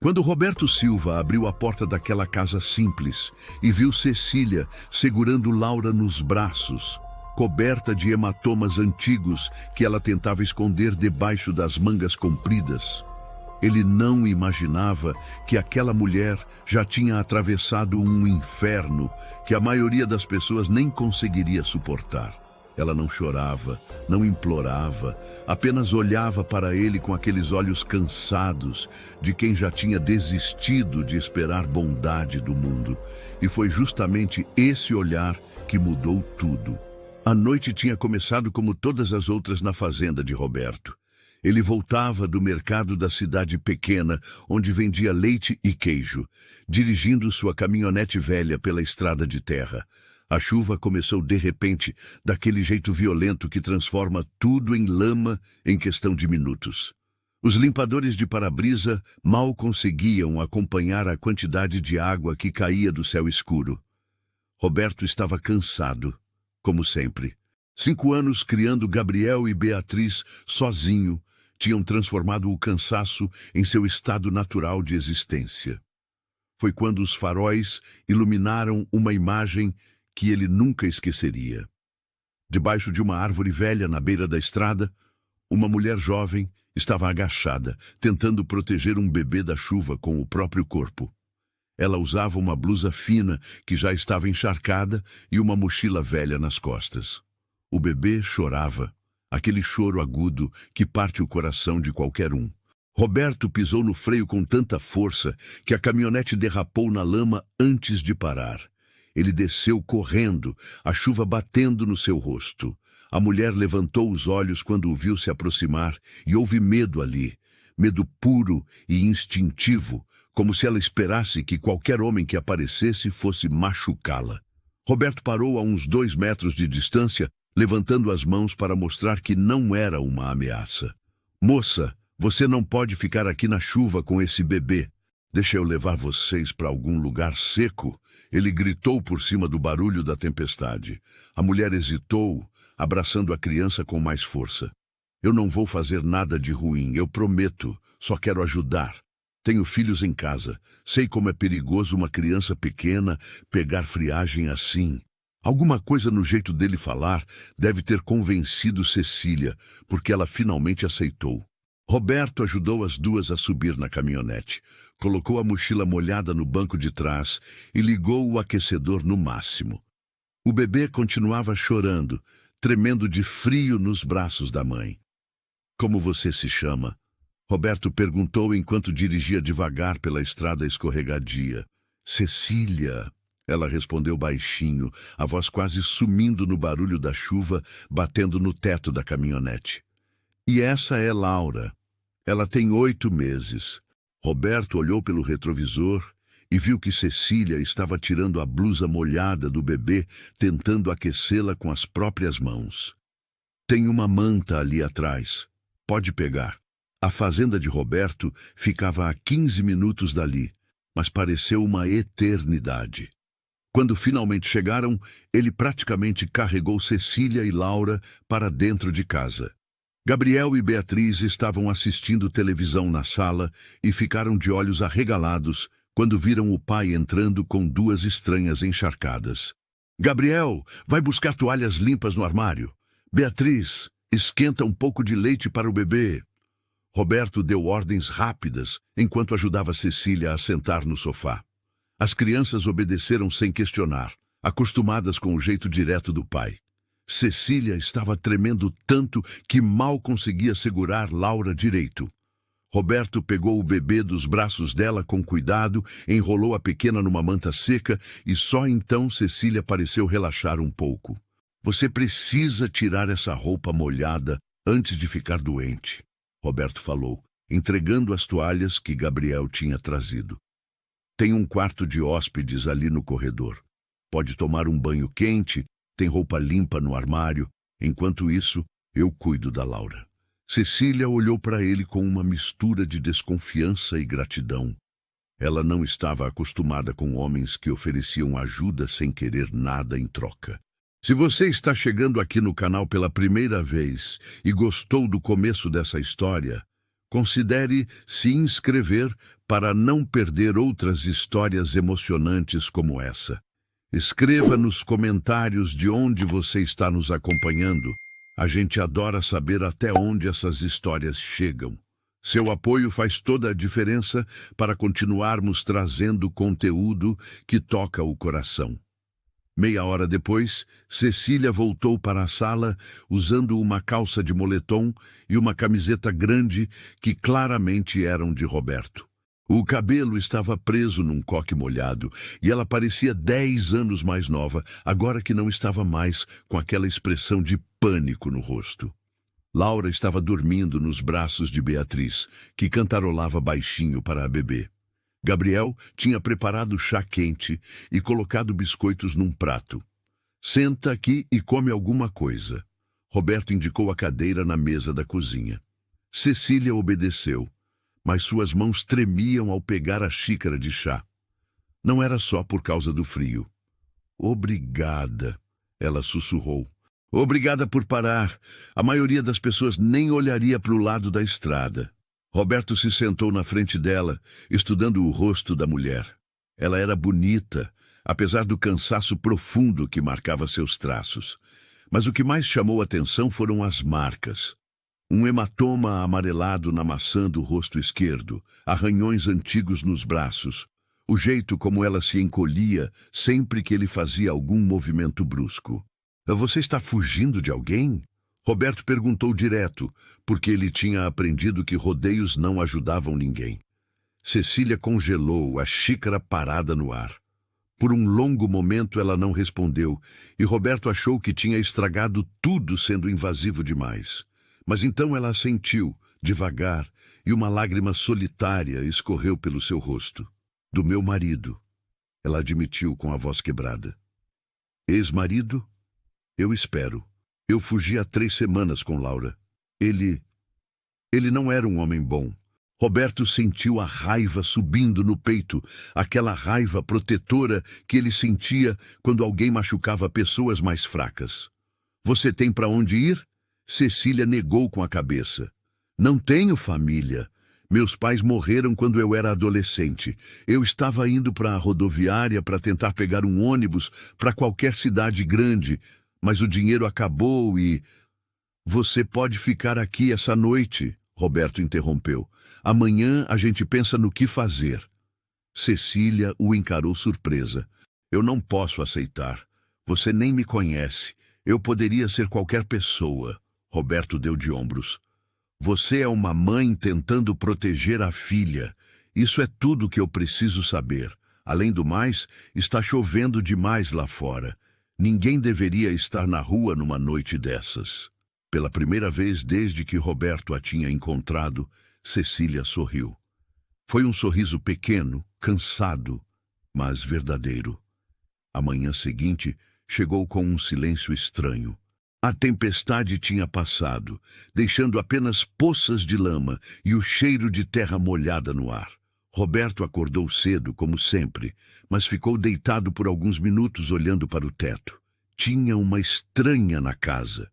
Quando Roberto Silva abriu a porta daquela casa simples e viu Cecília segurando Laura nos braços, coberta de hematomas antigos que ela tentava esconder debaixo das mangas compridas, ele não imaginava que aquela mulher já tinha atravessado um inferno que a maioria das pessoas nem conseguiria suportar. Ela não chorava, não implorava, apenas olhava para ele com aqueles olhos cansados de quem já tinha desistido de esperar bondade do mundo. E foi justamente esse olhar que mudou tudo. A noite tinha começado como todas as outras na fazenda de Roberto. Ele voltava do mercado da cidade pequena, onde vendia leite e queijo, dirigindo sua caminhonete velha pela estrada de terra. A chuva começou de repente, daquele jeito violento que transforma tudo em lama em questão de minutos. Os limpadores de para-brisa mal conseguiam acompanhar a quantidade de água que caía do céu escuro. Roberto estava cansado, como sempre. 5 anos criando Gabriel e Beatriz sozinho tinham transformado o cansaço em seu estado natural de existência. Foi quando os faróis iluminaram uma imagem que ele nunca esqueceria. Debaixo de uma árvore velha na beira da estrada, uma mulher jovem estava agachada, tentando proteger um bebê da chuva com o próprio corpo. Ela usava uma blusa fina que já estava encharcada e uma mochila velha nas costas. O bebê chorava, aquele choro agudo que parte o coração de qualquer um. Roberto pisou no freio com tanta força que a caminhonete derrapou na lama antes de parar. Ele desceu correndo, a chuva batendo no seu rosto. A mulher levantou os olhos quando o viu se aproximar e houve medo ali, medo puro e instintivo, como se ela esperasse que qualquer homem que aparecesse fosse machucá-la. Roberto parou a uns 2 metros de distância, levantando as mãos para mostrar que não era uma ameaça. "Moça, você não pode ficar aqui na chuva com esse bebê. Deixa eu levar vocês para algum lugar seco", ele gritou por cima do barulho da tempestade. A mulher hesitou, abraçando a criança com mais força. "Eu não vou fazer nada de ruim, eu prometo, só quero ajudar. Tenho filhos em casa, sei como é perigoso uma criança pequena pegar friagem assim." Alguma coisa no jeito dele falar deve ter convencido Cecília, porque ela finalmente aceitou. Roberto ajudou as duas a subir na caminhonete, colocou a mochila molhada no banco de trás e ligou o aquecedor no máximo. O bebê continuava chorando, tremendo de frio nos braços da mãe. "Como você se chama?" Roberto perguntou enquanto dirigia devagar pela estrada escorregadia. "Cecília", ela respondeu baixinho, a voz quase sumindo no barulho da chuva batendo no teto da caminhonete. "E essa é Laura. Ela tem 8 meses. Roberto olhou pelo retrovisor e viu que Cecília estava tirando a blusa molhada do bebê, tentando aquecê-la com as próprias mãos. "Tem uma manta ali atrás. Pode pegar." A fazenda de Roberto ficava a 15 minutos dali, mas pareceu uma eternidade. Quando finalmente chegaram, ele praticamente carregou Cecília e Laura para dentro de casa. Gabriel e Beatriz estavam assistindo televisão na sala e ficaram de olhos arregalados quando viram o pai entrando com 2 estranhas encharcadas. "Gabriel, vai buscar toalhas limpas no armário. Beatriz, esquenta um pouco de leite para o bebê." Roberto deu ordens rápidas enquanto ajudava Cecília a sentar no sofá. As crianças obedeceram sem questionar, acostumadas com o jeito direto do pai. Cecília estava tremendo tanto que mal conseguia segurar Laura direito. Roberto pegou o bebê dos braços dela com cuidado, enrolou a pequena numa manta seca e só então Cecília pareceu relaxar um pouco. "Você precisa tirar essa roupa molhada antes de ficar doente", Roberto falou, entregando as toalhas que Gabriel tinha trazido. "Tem um quarto de hóspedes ali no corredor. Pode tomar um banho quente, tem roupa limpa no armário. Enquanto isso, eu cuido da Laura." Cecília olhou para ele com uma mistura de desconfiança e gratidão. Ela não estava acostumada com homens que ofereciam ajuda sem querer nada em troca. Se você está chegando aqui no canal pela primeira vez e gostou do começo dessa história, Considere se inscrever para não perder outras histórias emocionantes como essa. Escreva nos comentários de onde você está nos acompanhando. A gente adora saber até onde essas histórias chegam. Seu apoio faz toda a diferença para continuarmos trazendo conteúdo que toca o coração. Meia hora depois, Cecília voltou para a sala usando uma calça de moletom e uma camiseta grande que claramente eram de Roberto. O cabelo estava preso num coque molhado e ela parecia 10 anos mais nova, agora que não estava mais com aquela expressão de pânico no rosto. Laura estava dormindo nos braços de Beatriz, que cantarolava baixinho para a bebê. Gabriel tinha preparado chá quente e colocado biscoitos num prato. Senta aqui e come alguma coisa. Roberto indicou a cadeira na mesa da cozinha. Cecília obedeceu, mas suas mãos tremiam ao pegar a xícara de chá. Não era só por causa do frio. Obrigada, ela sussurrou. Obrigada por parar. A maioria das pessoas nem olharia para o lado da estrada. Roberto se sentou na frente dela, estudando o rosto da mulher. Ela era bonita, apesar do cansaço profundo que marcava seus traços. Mas o que mais chamou atenção foram as marcas. Um hematoma amarelado na maçã do rosto esquerdo, arranhões antigos nos braços, o jeito como ela se encolhia sempre que ele fazia algum movimento brusco. Você está fugindo de alguém? Roberto perguntou direto, porque ele tinha aprendido que rodeios não ajudavam ninguém. Cecília congelou, a xícara parada no ar. Por um longo momento ela não respondeu, e Roberto achou que tinha estragado tudo sendo invasivo demais. Mas então ela assentiu, devagar, e uma lágrima solitária escorreu pelo seu rosto. Do meu marido, ela admitiu com a voz quebrada. Ex-marido? Eu espero. Eu fugi há 3 semanas com Laura. Ele não era um homem bom. Roberto sentiu a raiva subindo no peito, aquela raiva protetora que ele sentia quando alguém machucava pessoas mais fracas. Você tem para onde ir? Cecília negou com a cabeça. Não tenho família. Meus pais morreram quando eu era adolescente. Eu estava indo para a rodoviária para tentar pegar um ônibus para qualquer cidade grande, mas o dinheiro acabou e... Você pode ficar aqui essa noite, Roberto interrompeu. Amanhã a gente pensa no que fazer. Cecília o encarou surpresa. Eu não posso aceitar. Você nem me conhece. Eu poderia ser qualquer pessoa. Roberto deu de ombros. Você é uma mãe tentando proteger a filha. Isso é tudo que eu preciso saber. Além do mais, está chovendo demais lá fora. Ninguém deveria estar na rua numa noite dessas. Pela primeira vez desde que Roberto a tinha encontrado, Cecília sorriu. Foi um sorriso pequeno, cansado, mas verdadeiro. A manhã seguinte chegou com um silêncio estranho. A tempestade tinha passado, deixando apenas poças de lama e o cheiro de terra molhada no ar. Roberto acordou cedo, como sempre, mas ficou deitado por alguns minutos olhando para o teto. Tinha uma estranha na casa.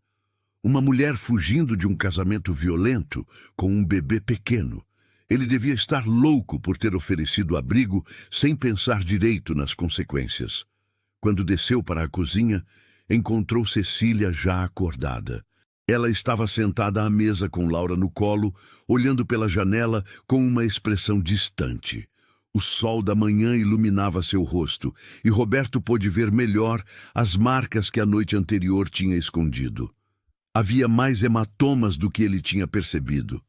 Uma mulher fugindo de um casamento violento com um bebê pequeno. Ele devia estar louco por ter oferecido abrigo sem pensar direito nas consequências. Quando desceu para a cozinha, encontrou Cecília já acordada. Ela estava sentada à mesa com Laura no colo, olhando pela janela com uma expressão distante. O sol da manhã iluminava seu rosto, e Roberto pôde ver melhor as marcas que a noite anterior tinha escondido. Havia mais hematomas do que ele tinha percebido.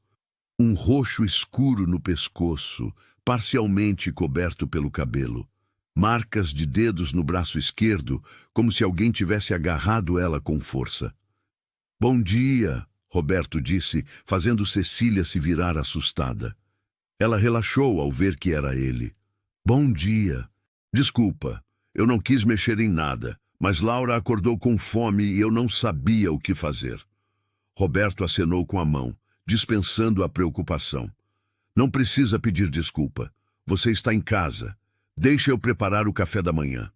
Um roxo escuro no pescoço, parcialmente coberto pelo cabelo. Marcas de dedos no braço esquerdo, como se alguém tivesse agarrado ela com força. Bom dia, Roberto disse, fazendo Cecília se virar assustada. Ela relaxou ao ver que era ele. Bom dia. Desculpa, eu não quis mexer em nada, mas Laura acordou com fome e eu não sabia o que fazer. Roberto acenou com a mão, dispensando a preocupação. Não precisa pedir desculpa. Você está em casa. Deixa eu preparar o café da manhã.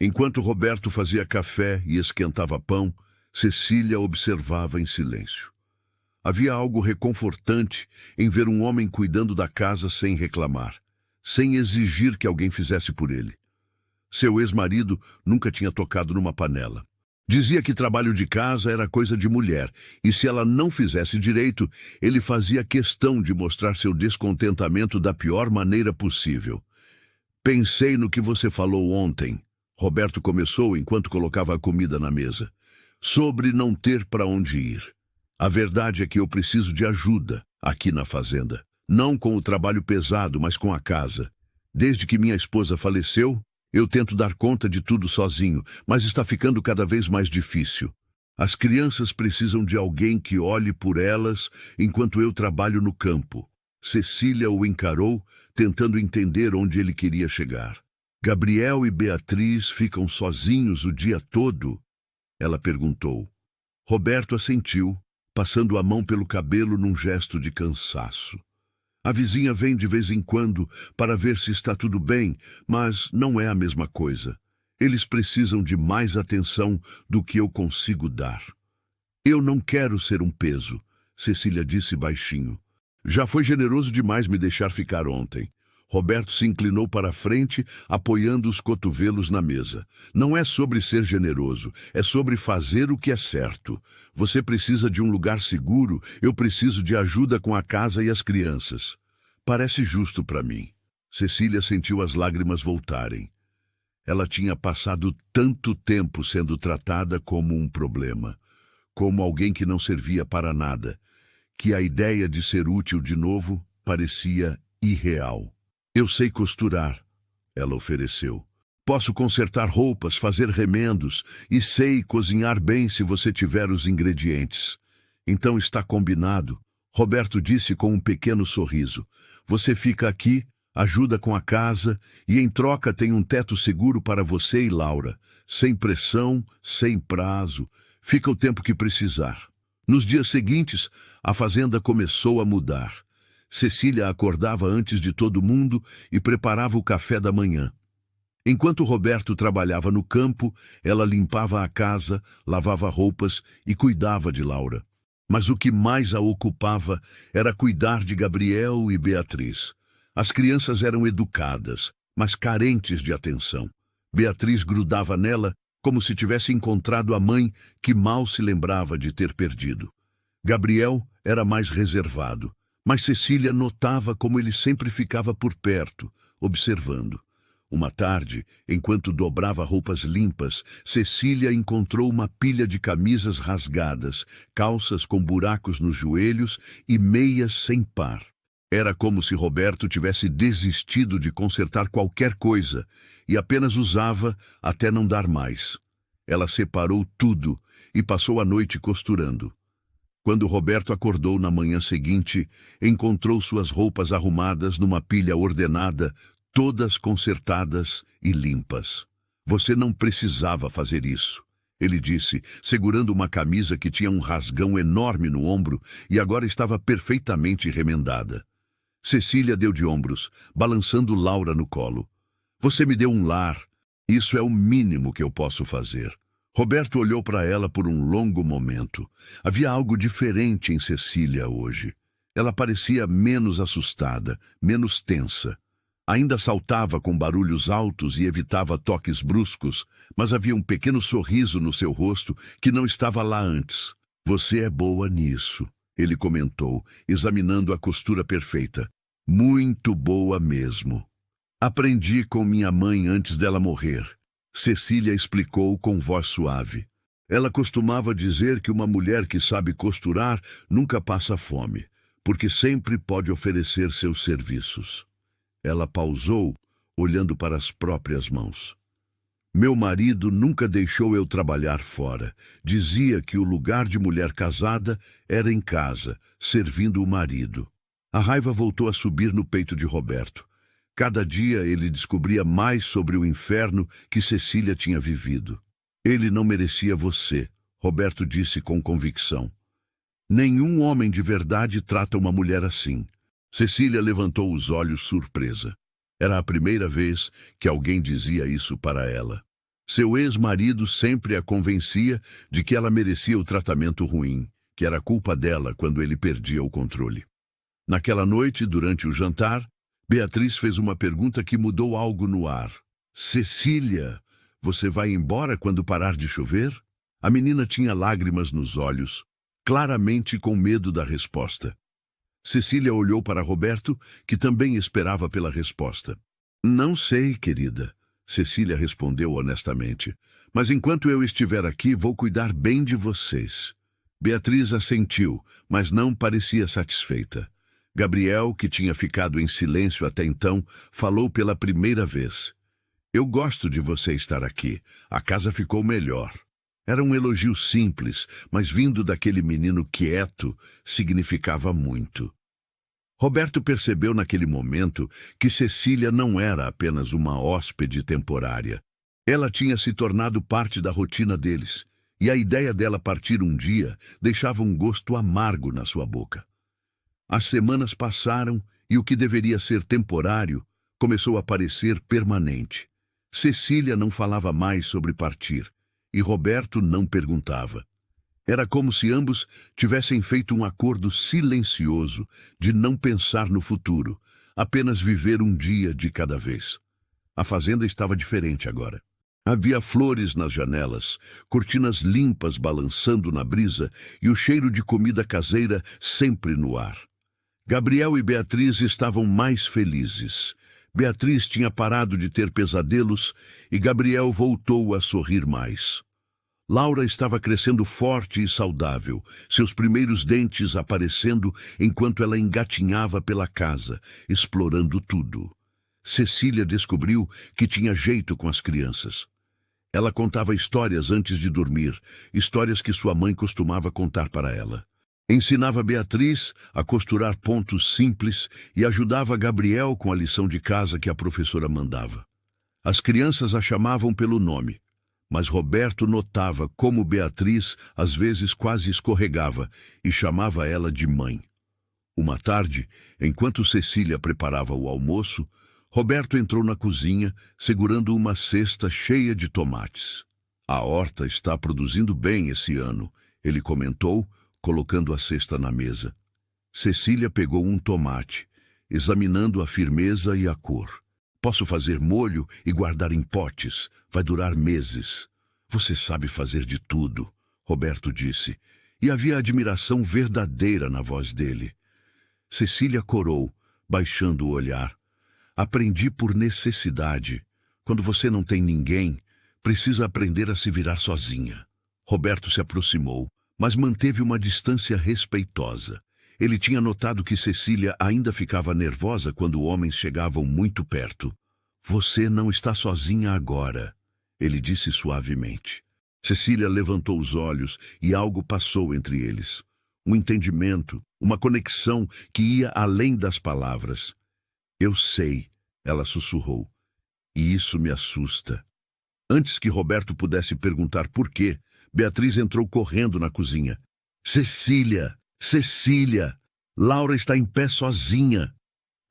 Enquanto Roberto fazia café e esquentava pão, Cecília observava em silêncio. Havia algo reconfortante em ver um homem cuidando da casa sem reclamar, sem exigir que alguém fizesse por ele. Seu ex-marido nunca tinha tocado numa panela. Dizia que trabalho de casa era coisa de mulher, e se ela não fizesse direito, ele fazia questão de mostrar seu descontentamento da pior maneira possível. Pensei no que você falou ontem, Roberto começou enquanto colocava a comida na mesa, sobre não ter para onde ir. A verdade é que eu preciso de ajuda aqui na fazenda. Não com o trabalho pesado, mas com a casa. Desde que minha esposa faleceu, eu tento dar conta de tudo sozinho, mas está ficando cada vez mais difícil. As crianças precisam de alguém que olhe por elas enquanto eu trabalho no campo. Cecília o encarou, tentando entender onde ele queria chegar. Gabriel e Beatriz ficam sozinhos o dia todo? Ela perguntou. Roberto assentiu, passando a mão pelo cabelo num gesto de cansaço. A vizinha vem de vez em quando para ver se está tudo bem, mas não é a mesma coisa. Eles precisam de mais atenção do que eu consigo dar. Eu não quero ser um peso, Cecília disse baixinho. Já foi generoso demais me deixar ficar ontem. Roberto se inclinou para a frente, apoiando os cotovelos na mesa. Não é sobre ser generoso, é sobre fazer o que é certo. Você precisa de um lugar seguro, eu preciso de ajuda com a casa e as crianças. Parece justo para mim. Cecília sentiu as lágrimas voltarem. Ela tinha passado tanto tempo sendo tratada como um problema, como alguém que não servia para nada, que a ideia de ser útil de novo parecia irreal. Eu sei costurar, ela ofereceu. Posso consertar roupas, fazer remendos e sei cozinhar bem se você tiver os ingredientes. Então está combinado, Roberto disse com um pequeno sorriso. Você fica aqui, ajuda com a casa e em troca tem um teto seguro para você e Laura. Sem pressão, sem prazo, fica o tempo que precisar. Nos dias seguintes, a fazenda começou a mudar. Cecília acordava antes de todo mundo e preparava o café da manhã. Enquanto Roberto trabalhava no campo, ela limpava a casa, lavava roupas e cuidava de Laura. Mas o que mais a ocupava era cuidar de Gabriel e Beatriz. As crianças eram educadas, mas carentes de atenção. Beatriz grudava nela como se tivesse encontrado a mãe que mal se lembrava de ter perdido. Gabriel era mais reservado. Mas Cecília notava como ele sempre ficava por perto, observando. Uma tarde, enquanto dobrava roupas limpas, Cecília encontrou uma pilha de camisas rasgadas, calças com buracos nos joelhos e meias sem par. Era como se Roberto tivesse desistido de consertar qualquer coisa e apenas usava até não dar mais. Ela separou tudo e passou a noite costurando. Quando Roberto acordou na manhã seguinte, encontrou suas roupas arrumadas numa pilha ordenada, todas consertadas e limpas. Você não precisava fazer isso, ele disse, segurando uma camisa que tinha um rasgão enorme no ombro e agora estava perfeitamente remendada. Cecília deu de ombros, balançando Laura no colo. Você me deu um lar. Isso é o mínimo que eu posso fazer. Roberto olhou para ela por um longo momento. Havia algo diferente em Cecília hoje. Ela parecia menos assustada, menos tensa. Ainda saltava com barulhos altos e evitava toques bruscos, mas havia um pequeno sorriso no seu rosto que não estava lá antes. Você é boa nisso, ele comentou, examinando a costura perfeita. Muito boa mesmo. Aprendi com minha mãe antes dela morrer. Cecília explicou com voz suave. Ela costumava dizer que uma mulher que sabe costurar nunca passa fome, porque sempre pode oferecer seus serviços. Ela pausou, olhando para as próprias mãos. Meu marido nunca deixou eu trabalhar fora. Dizia que o lugar de mulher casada era em casa, servindo o marido. A raiva voltou a subir no peito de Roberto. Cada dia ele descobria mais sobre o inferno que Cecília tinha vivido. Ele não merecia você, Roberto disse com convicção. Nenhum homem de verdade trata uma mulher assim. Cecília levantou os olhos surpresa. Era a primeira vez que alguém dizia isso para ela. Seu ex-marido sempre a convencia de que ela merecia o tratamento ruim, que era culpa dela quando ele perdia o controle. Naquela noite, durante o jantar, Beatriz fez uma pergunta que mudou algo no ar. Cecília, você vai embora quando parar de chover? A menina tinha lágrimas nos olhos, claramente com medo da resposta. Cecília olhou para Roberto, que também esperava pela resposta. Não sei, querida, Cecília respondeu honestamente. Mas enquanto eu estiver aqui, vou cuidar bem de vocês. Beatriz assentiu, mas não parecia satisfeita. Gabriel, que tinha ficado em silêncio até então, falou pela primeira vez. Eu gosto de você estar aqui. A casa ficou melhor. Era um elogio simples, mas vindo daquele menino quieto, significava muito. Roberto percebeu naquele momento que Cecília não era apenas uma hóspede temporária. Ela tinha se tornado parte da rotina deles, e a ideia dela partir um dia deixava um gosto amargo na sua boca. As semanas passaram e o que deveria ser temporário começou a parecer permanente. Cecília não falava mais sobre partir, e Roberto não perguntava. Era como se ambos tivessem feito um acordo silencioso de não pensar no futuro, apenas viver um dia de cada vez. A fazenda estava diferente agora. Havia flores nas janelas, cortinas limpas balançando na brisa e o cheiro de comida caseira sempre no ar. Gabriel e Beatriz estavam mais felizes. Beatriz tinha parado de ter pesadelos e Gabriel voltou a sorrir mais. Laura estava crescendo forte e saudável, seus primeiros dentes aparecendo enquanto ela engatinhava pela casa, explorando tudo. Cecília descobriu que tinha jeito com as crianças. Ela contava histórias antes de dormir, histórias que sua mãe costumava contar para ela. Ensinava Beatriz a costurar pontos simples e ajudava Gabriel com a lição de casa que a professora mandava. As crianças a chamavam pelo nome. Mas Roberto notava como Beatriz às vezes quase escorregava e chamava ela de mãe. Uma tarde, enquanto Cecília preparava o almoço, Roberto entrou na cozinha segurando uma cesta cheia de tomates. A horta está produzindo bem esse ano, ele comentou, colocando a cesta na mesa. Cecília pegou um tomate, examinando a firmeza e a cor. Posso fazer molho e guardar em potes. Vai durar meses. Você sabe fazer de tudo, Roberto disse, e havia admiração verdadeira na voz dele. Cecília corou, baixando o olhar. Aprendi por necessidade. Quando você não tem ninguém, precisa aprender a se virar sozinha. Roberto se aproximou, mas manteve uma distância respeitosa. Ele tinha notado que Cecília ainda ficava nervosa quando homens chegavam muito perto. Você não está sozinha agora, ele disse suavemente. Cecília levantou os olhos e algo passou entre eles. Um entendimento, uma conexão que ia além das palavras. Eu sei, ela sussurrou, e isso me assusta. Antes que Roberto pudesse perguntar por quê, Beatriz entrou correndo na cozinha. Cecília! Cecília! Laura está em pé sozinha.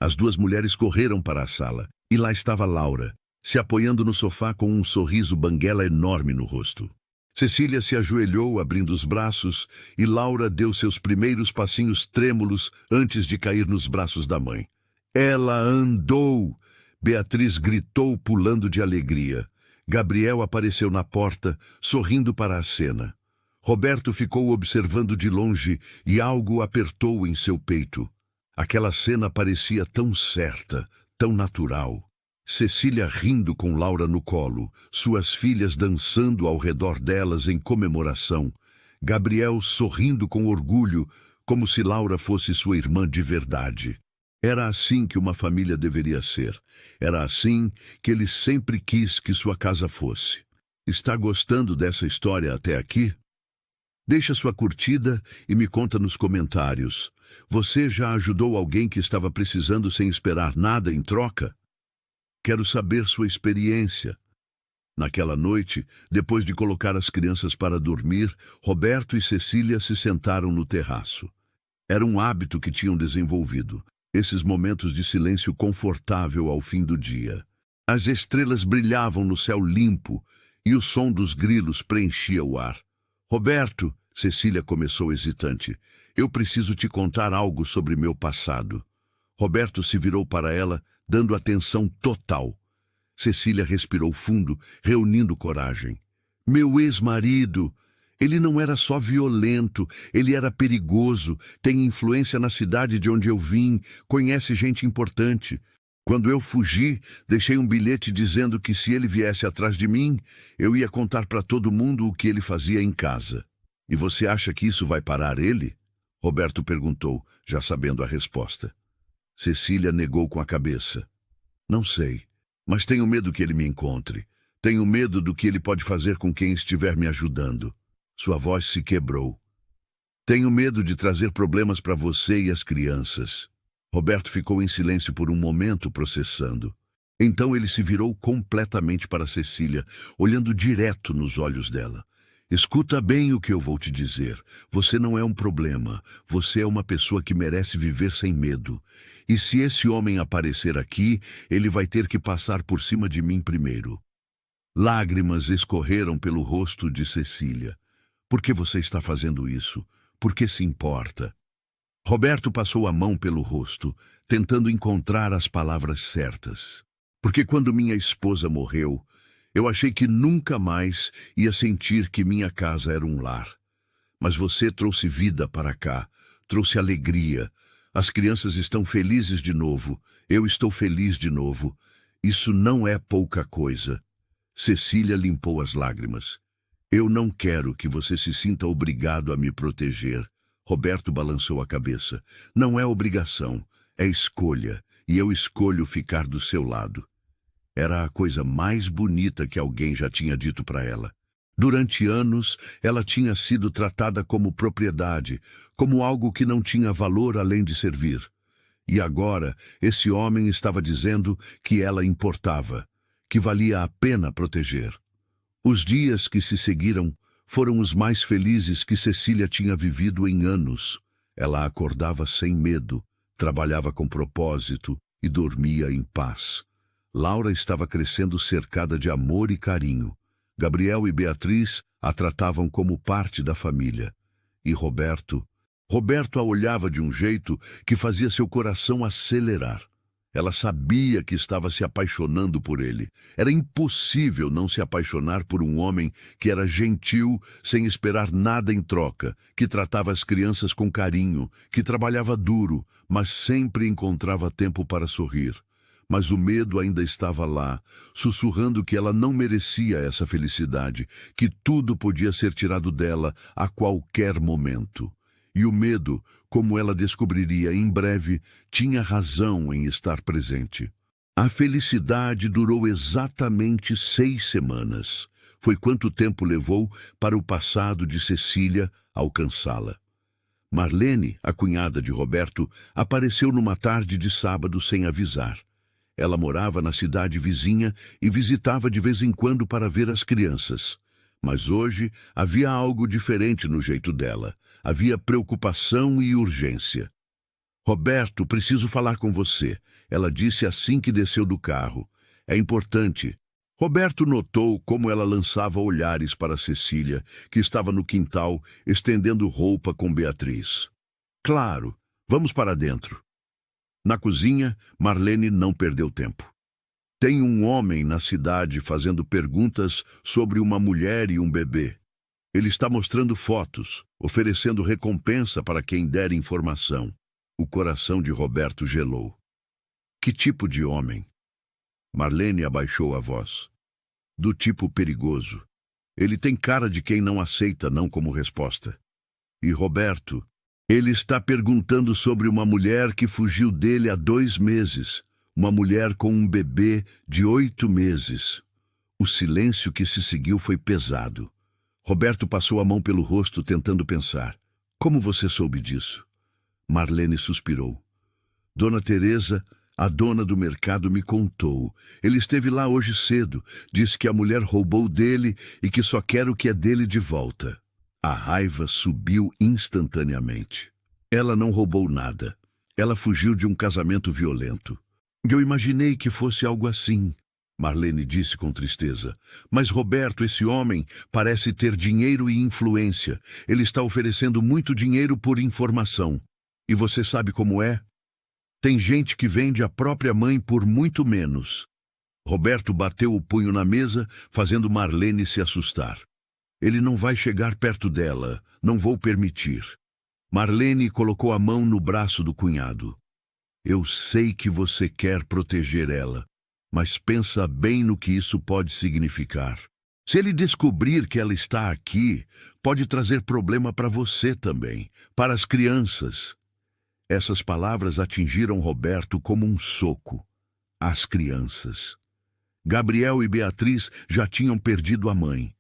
As duas mulheres correram para a sala, e lá estava Laura, se apoiando no sofá com um sorriso banguela enorme no rosto. Cecília se ajoelhou, abrindo os braços, e Laura deu seus primeiros passinhos trêmulos antes de cair nos braços da mãe. Ela andou! Beatriz gritou, pulando de alegria. Gabriel apareceu na porta, sorrindo para a cena. Roberto ficou observando de longe e algo apertou em seu peito. Aquela cena parecia tão certa, tão natural. Cecília rindo com Laura no colo, suas filhas dançando ao redor delas em comemoração. Gabriel sorrindo com orgulho, como se Laura fosse sua irmã de verdade. Era assim que uma família deveria ser. Era assim que ele sempre quis que sua casa fosse. Está gostando dessa história até aqui? Deixa sua curtida e me conta nos comentários. Você já ajudou alguém que estava precisando sem esperar nada em troca? Quero saber sua experiência. Naquela noite, depois de colocar as crianças para dormir, Roberto e Cecília se sentaram no terraço. Era um hábito que tinham desenvolvido, esses momentos de silêncio confortável ao fim do dia. As estrelas brilhavam no céu limpo e o som dos grilos preenchia o ar. Roberto, Cecília começou hesitante. Eu preciso te contar algo sobre meu passado. Roberto se virou para ela, dando atenção total. Cecília respirou fundo, reunindo coragem. Meu ex-marido! Ele não era só violento, ele era perigoso, tem influência na cidade de onde eu vim, conhece gente importante. Quando eu fugi, deixei um bilhete dizendo que se ele viesse atrás de mim, eu ia contar para todo mundo o que ele fazia em casa. E você acha que isso vai parar ele? Roberto perguntou, já sabendo a resposta. Cecília negou com a cabeça. Não sei, mas tenho medo que ele me encontre. Tenho medo do que ele pode fazer com quem estiver me ajudando. Sua voz se quebrou. Tenho medo de trazer problemas para você e as crianças. Roberto ficou em silêncio por um momento, processando. Então ele se virou completamente para Cecília, olhando direto nos olhos dela. Escuta bem o que eu vou te dizer. Você não é um problema. Você é uma pessoa que merece viver sem medo. E se esse homem aparecer aqui, ele vai ter que passar por cima de mim primeiro. Lágrimas escorreram pelo rosto de Cecília. Por que você está fazendo isso? Por que se importa? Roberto passou a mão pelo rosto, tentando encontrar as palavras certas. Porque quando minha esposa morreu, eu achei que nunca mais ia sentir que minha casa era um lar. Mas você trouxe vida para cá, trouxe alegria. As crianças estão felizes de novo, eu estou feliz de novo. Isso não é pouca coisa. Cecília limpou as lágrimas. Eu não quero que você se sinta obrigado a me proteger. Roberto balançou a cabeça. Não é obrigação, é escolha, e eu escolho ficar do seu lado. Era a coisa mais bonita que alguém já tinha dito para ela. Durante anos, ela tinha sido tratada como propriedade, como algo que não tinha valor além de servir. E agora, esse homem estava dizendo que ela importava, que valia a pena proteger. Os dias que se seguiram foram os mais felizes que Cecília tinha vivido em anos. Ela acordava sem medo, trabalhava com propósito e dormia em paz. Laura estava crescendo cercada de amor e carinho. Gabriel e Beatriz a tratavam como parte da família. E Roberto a olhava de um jeito que fazia seu coração acelerar. Ela sabia que estava se apaixonando por ele. Era impossível não se apaixonar por um homem que era gentil, sem esperar nada em troca, que tratava as crianças com carinho, que trabalhava duro, mas sempre encontrava tempo para sorrir. Mas o medo ainda estava lá, sussurrando que ela não merecia essa felicidade, que tudo podia ser tirado dela a qualquer momento. E o medo, como ela descobriria em breve, tinha razão em estar presente. A felicidade durou exatamente 6 semanas. Foi quanto tempo levou para o passado de Cecília alcançá-la. Marlene, a cunhada de Roberto, apareceu numa tarde de sábado sem avisar. Ela morava na cidade vizinha e visitava de vez em quando para ver as crianças. Mas hoje havia algo diferente no jeito dela. Havia preocupação e urgência. Roberto, preciso falar com você, ela disse assim que desceu do carro. É importante. Roberto notou como ela lançava olhares para Cecília, que estava no quintal, estendendo roupa com Beatriz. Claro, vamos para dentro. Na cozinha, Marlene não perdeu tempo. Tem um homem na cidade fazendo perguntas sobre uma mulher e um bebê. Ele está mostrando fotos, oferecendo recompensa para quem der informação. O coração de Roberto gelou. Que tipo de homem? Marlene abaixou a voz. Do tipo perigoso. Ele tem cara de quem não aceita não como resposta. E Roberto, ele está perguntando sobre uma mulher que fugiu dele há 2 meses. Uma mulher com um bebê de 8 meses. O silêncio que se seguiu foi pesado. Roberto passou a mão pelo rosto tentando pensar. Como você soube disso? Marlene suspirou. Dona Teresa, a dona do mercado, me contou. Ele esteve lá hoje cedo. Disse que a mulher roubou dele e que só quer o que é dele de volta. A raiva subiu instantaneamente. Ela não roubou nada. Ela fugiu de um casamento violento. Eu imaginei que fosse algo assim. Marlene disse com tristeza. Mas Roberto, esse homem, parece ter dinheiro e influência. Ele está oferecendo muito dinheiro por informação. E você sabe como é? Tem gente que vende a própria mãe por muito menos. Roberto bateu o punho na mesa, fazendo Marlene se assustar. Ele não vai chegar perto dela, não vou permitir. Marlene colocou a mão no braço do cunhado. Eu sei que você quer proteger ela, mas pensa bem no que isso pode significar. Se ele descobrir que ela está aqui, pode trazer problema para você também, para as crianças. Essas palavras atingiram Roberto como um soco. As crianças. Gabriel e Beatriz já tinham perdido a mãe.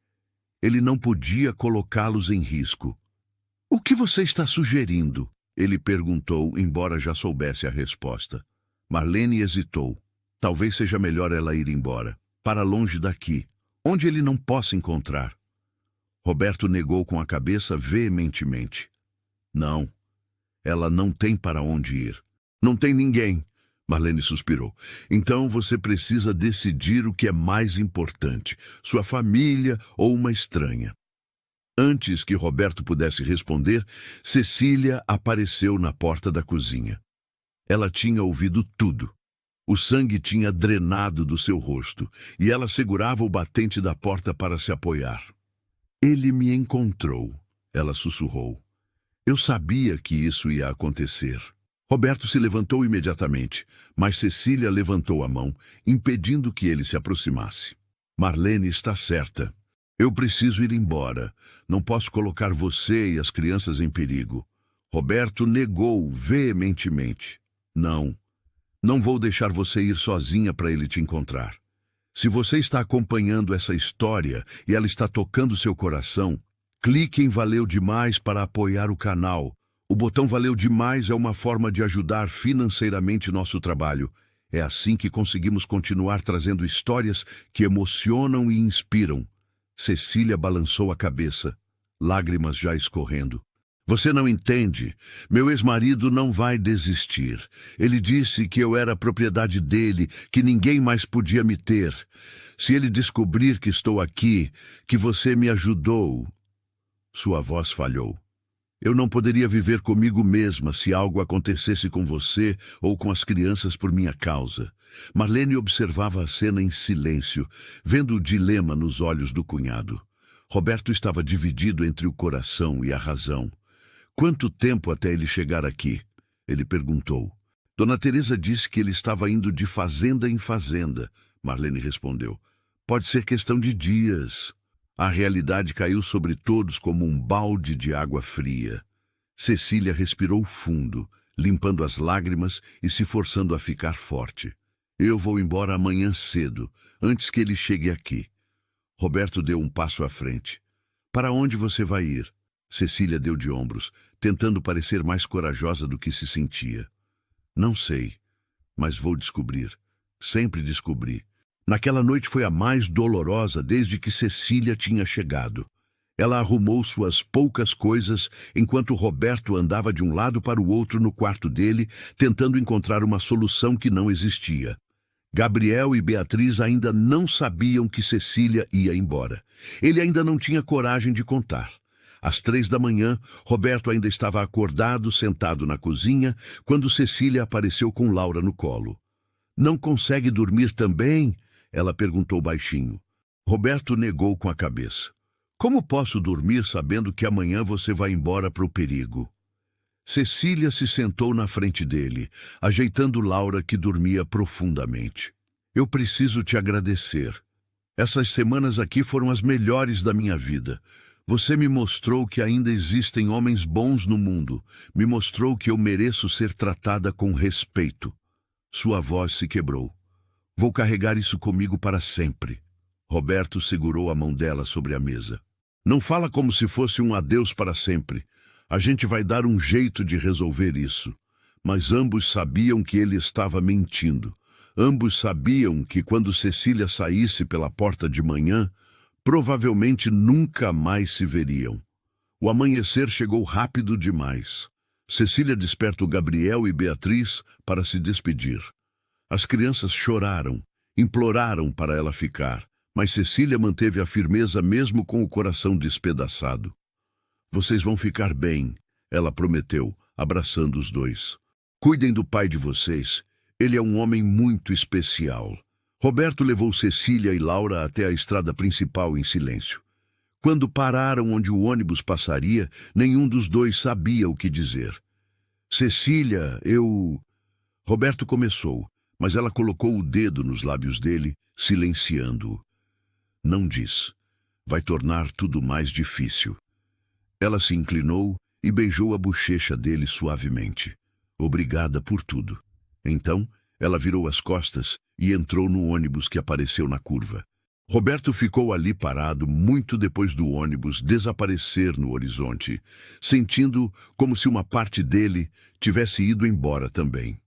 Ele não podia colocá-los em risco. O que você está sugerindo? Ele perguntou, embora já soubesse a resposta. Marlene hesitou. Talvez seja melhor ela ir embora, para longe daqui, onde ele não possa encontrar. Roberto negou com a cabeça veementemente. Não, ela não tem para onde ir. Não tem ninguém. Marlene suspirou. Então você precisa decidir o que é mais importante, sua família ou uma estranha. Antes que Roberto pudesse responder, Cecília apareceu na porta da cozinha. Ela tinha ouvido tudo. O sangue tinha drenado do seu rosto, e ela segurava o batente da porta para se apoiar. Ele me encontrou, ela sussurrou. Eu sabia que isso ia acontecer. Roberto se levantou imediatamente, mas Cecília levantou a mão, impedindo que ele se aproximasse. Marlene está certa. Eu preciso ir embora. Não posso colocar você e as crianças em perigo. Roberto negou veementemente. Não. Não vou deixar você ir sozinha para ele te encontrar. Se você está acompanhando essa história e ela está tocando seu coração, clique em Valeu Demais para apoiar o canal. O botão Valeu Demais é uma forma de ajudar financeiramente nosso trabalho. É assim que conseguimos continuar trazendo histórias que emocionam e inspiram. Cecília balançou a cabeça, lágrimas já escorrendo. Você não entende. Meu ex-marido não vai desistir. Ele disse que eu era propriedade dele, que ninguém mais podia me ter. Se ele descobrir que estou aqui, que você me ajudou... Sua voz falhou. Eu não poderia viver comigo mesma se algo acontecesse com você ou com as crianças por minha causa. Marlene observava a cena em silêncio, vendo o dilema nos olhos do cunhado. Roberto estava dividido entre o coração e a razão. Quanto tempo até ele chegar aqui? Ele perguntou. Dona Teresa disse que ele estava indo de fazenda em fazenda. Marlene respondeu. Pode ser questão de dias. A realidade caiu sobre todos como um balde de água fria. Cecília respirou fundo, limpando as lágrimas e se forçando a ficar forte. Eu vou embora amanhã cedo, antes que ele chegue aqui. Roberto deu um passo à frente. Para onde você vai ir? Cecília deu de ombros, tentando parecer mais corajosa do que se sentia. Não sei, mas vou descobrir. Sempre descobri. Naquela noite foi a mais dolorosa desde que Cecília tinha chegado. Ela arrumou suas poucas coisas enquanto Roberto andava de um lado para o outro no quarto dele, tentando encontrar uma solução que não existia. Gabriel e Beatriz ainda não sabiam que Cecília ia embora. Ele ainda não tinha coragem de contar. Às 3 da manhã, Roberto ainda estava acordado, sentado na cozinha, quando Cecília apareceu com Laura no colo. Não consegue dormir também? Ela perguntou baixinho. Roberto negou com a cabeça. Como posso dormir sabendo que amanhã você vai embora para o perigo? Cecília se sentou na frente dele, ajeitando Laura, que dormia profundamente. Eu preciso te agradecer. Essas semanas aqui foram as melhores da minha vida. Você me mostrou que ainda existem homens bons no mundo. Me mostrou que eu mereço ser tratada com respeito. Sua voz se quebrou. Vou carregar isso comigo para sempre. Roberto segurou a mão dela sobre a mesa. Não fala como se fosse um adeus para sempre. A gente vai dar um jeito de resolver isso. Mas ambos sabiam que ele estava mentindo. Ambos sabiam que quando Cecília saísse pela porta de manhã, provavelmente nunca mais se veriam. O amanhecer chegou rápido demais. Cecília desperta Gabriel e Beatriz para se despedir. As crianças choraram, Imploraram para ela ficar, mas Cecília manteve a firmeza mesmo com o coração despedaçado. Vocês vão ficar bem, ela prometeu, abraçando os dois. Cuidem do pai de vocês. Ele é um homem muito especial. Roberto levou Cecília e Laura até a estrada principal em silêncio. Quando pararam onde o ônibus passaria, nenhum dos dois sabia o que dizer. Cecília, Roberto começou, mas ela colocou o dedo nos lábios dele, silenciando-o. Não diz. Vai tornar tudo mais difícil. Ela se inclinou e beijou a bochecha dele suavemente. Obrigada por tudo. Então, ela virou as costas e entrou no ônibus que apareceu na curva. Roberto ficou ali parado muito depois do ônibus desaparecer no horizonte, sentindo como se uma parte dele tivesse ido embora também.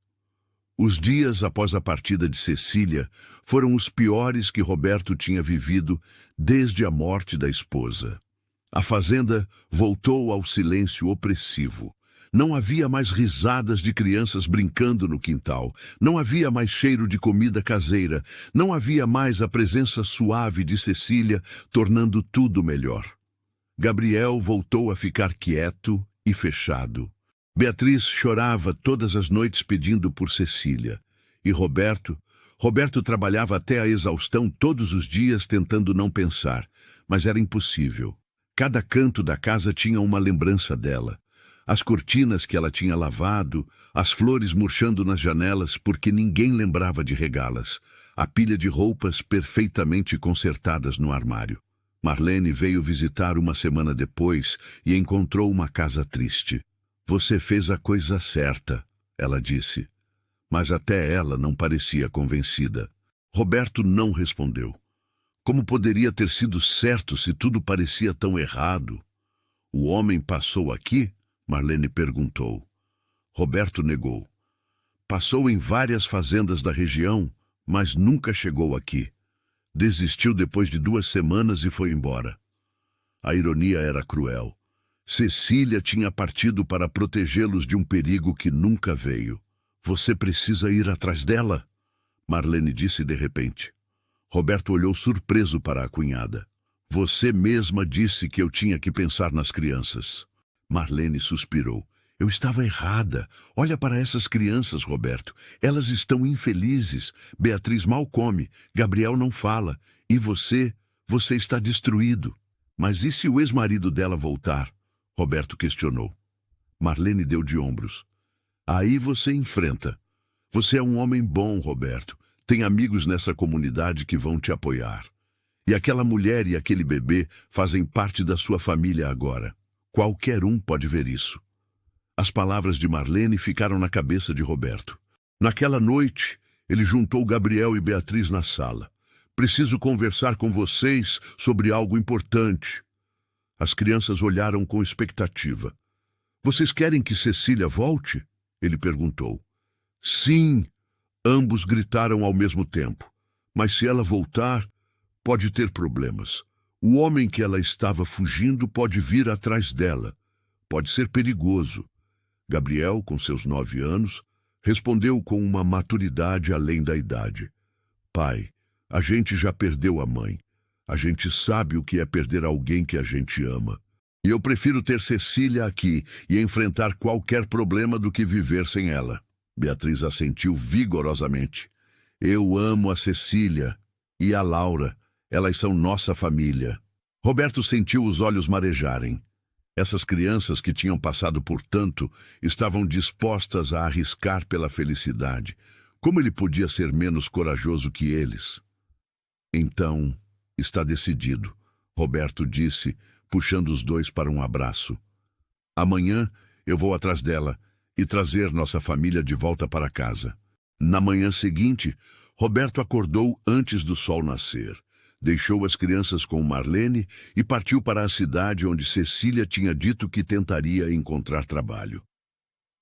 Os dias após a partida de Cecília foram os piores que Roberto tinha vivido desde a morte da esposa. A fazenda voltou ao silêncio opressivo. Não havia mais risadas de crianças brincando no quintal. Não havia mais cheiro de comida caseira. Não havia mais a presença suave de Cecília, tornando tudo melhor. Gabriel voltou a ficar quieto e fechado. Beatriz chorava todas as noites pedindo por Cecília. E Roberto trabalhava até a exaustão todos os dias tentando não pensar, mas era impossível. Cada canto da casa tinha uma lembrança dela. As cortinas que ela tinha lavado, as flores murchando nas janelas porque ninguém lembrava de regá-las, a pilha de roupas perfeitamente consertadas no armário. Marlene veio visitar uma semana depois e encontrou uma casa triste. Você fez a coisa certa, ela disse. Mas até ela não parecia convencida. Roberto não respondeu. Como poderia ter sido certo se tudo parecia tão errado? O homem passou aqui? Marlene perguntou. Roberto negou. Passou em várias fazendas da região, mas nunca chegou aqui. Desistiu depois de 2 semanas e foi embora. A ironia era cruel. Cecília tinha partido para protegê-los de um perigo que nunca veio. Você precisa ir atrás dela? Marlene disse de repente. Roberto olhou surpreso para a cunhada. Você mesma disse que eu tinha que pensar nas crianças. Marlene suspirou. Eu estava errada. Olha para essas crianças, Roberto. Elas estão infelizes. Beatriz mal come. Gabriel não fala. E você está destruído. Mas e se o ex-marido dela voltar? Roberto questionou. Marlene deu de ombros. Aí você enfrenta. Você é um homem bom, Roberto. Tem amigos nessa comunidade que vão te apoiar. E aquela mulher e aquele bebê fazem parte da sua família agora. Qualquer um pode ver isso. As palavras de Marlene ficaram na cabeça de Roberto. Naquela noite, ele juntou Gabriel e Beatriz na sala. Preciso conversar com vocês sobre algo importante. As crianças olharam com expectativa. Vocês querem que Cecília volte? Ele perguntou. Sim, ambos gritaram ao mesmo tempo. Mas se ela voltar, pode ter problemas. O homem que ela estava fugindo pode vir atrás dela. Pode ser perigoso. Gabriel, com seus 9 anos, respondeu com uma maturidade além da idade. Pai, a gente já perdeu a mãe. A gente sabe o que é perder alguém que a gente ama. E eu prefiro ter Cecília aqui e enfrentar qualquer problema do que viver sem ela. Beatriz assentiu vigorosamente. Eu amo a Cecília e a Laura. Elas são nossa família. Roberto sentiu os olhos marejarem. Essas crianças que tinham passado por tanto estavam dispostas a arriscar pela felicidade. Como ele podia ser menos corajoso que eles? Então, está decidido, Roberto disse, puxando os dois para um abraço. Amanhã eu vou atrás dela e trazer nossa família de volta para casa. Na manhã seguinte, Roberto acordou antes do sol nascer. Deixou as crianças com Marlene e partiu para a cidade onde Cecília tinha dito que tentaria encontrar trabalho.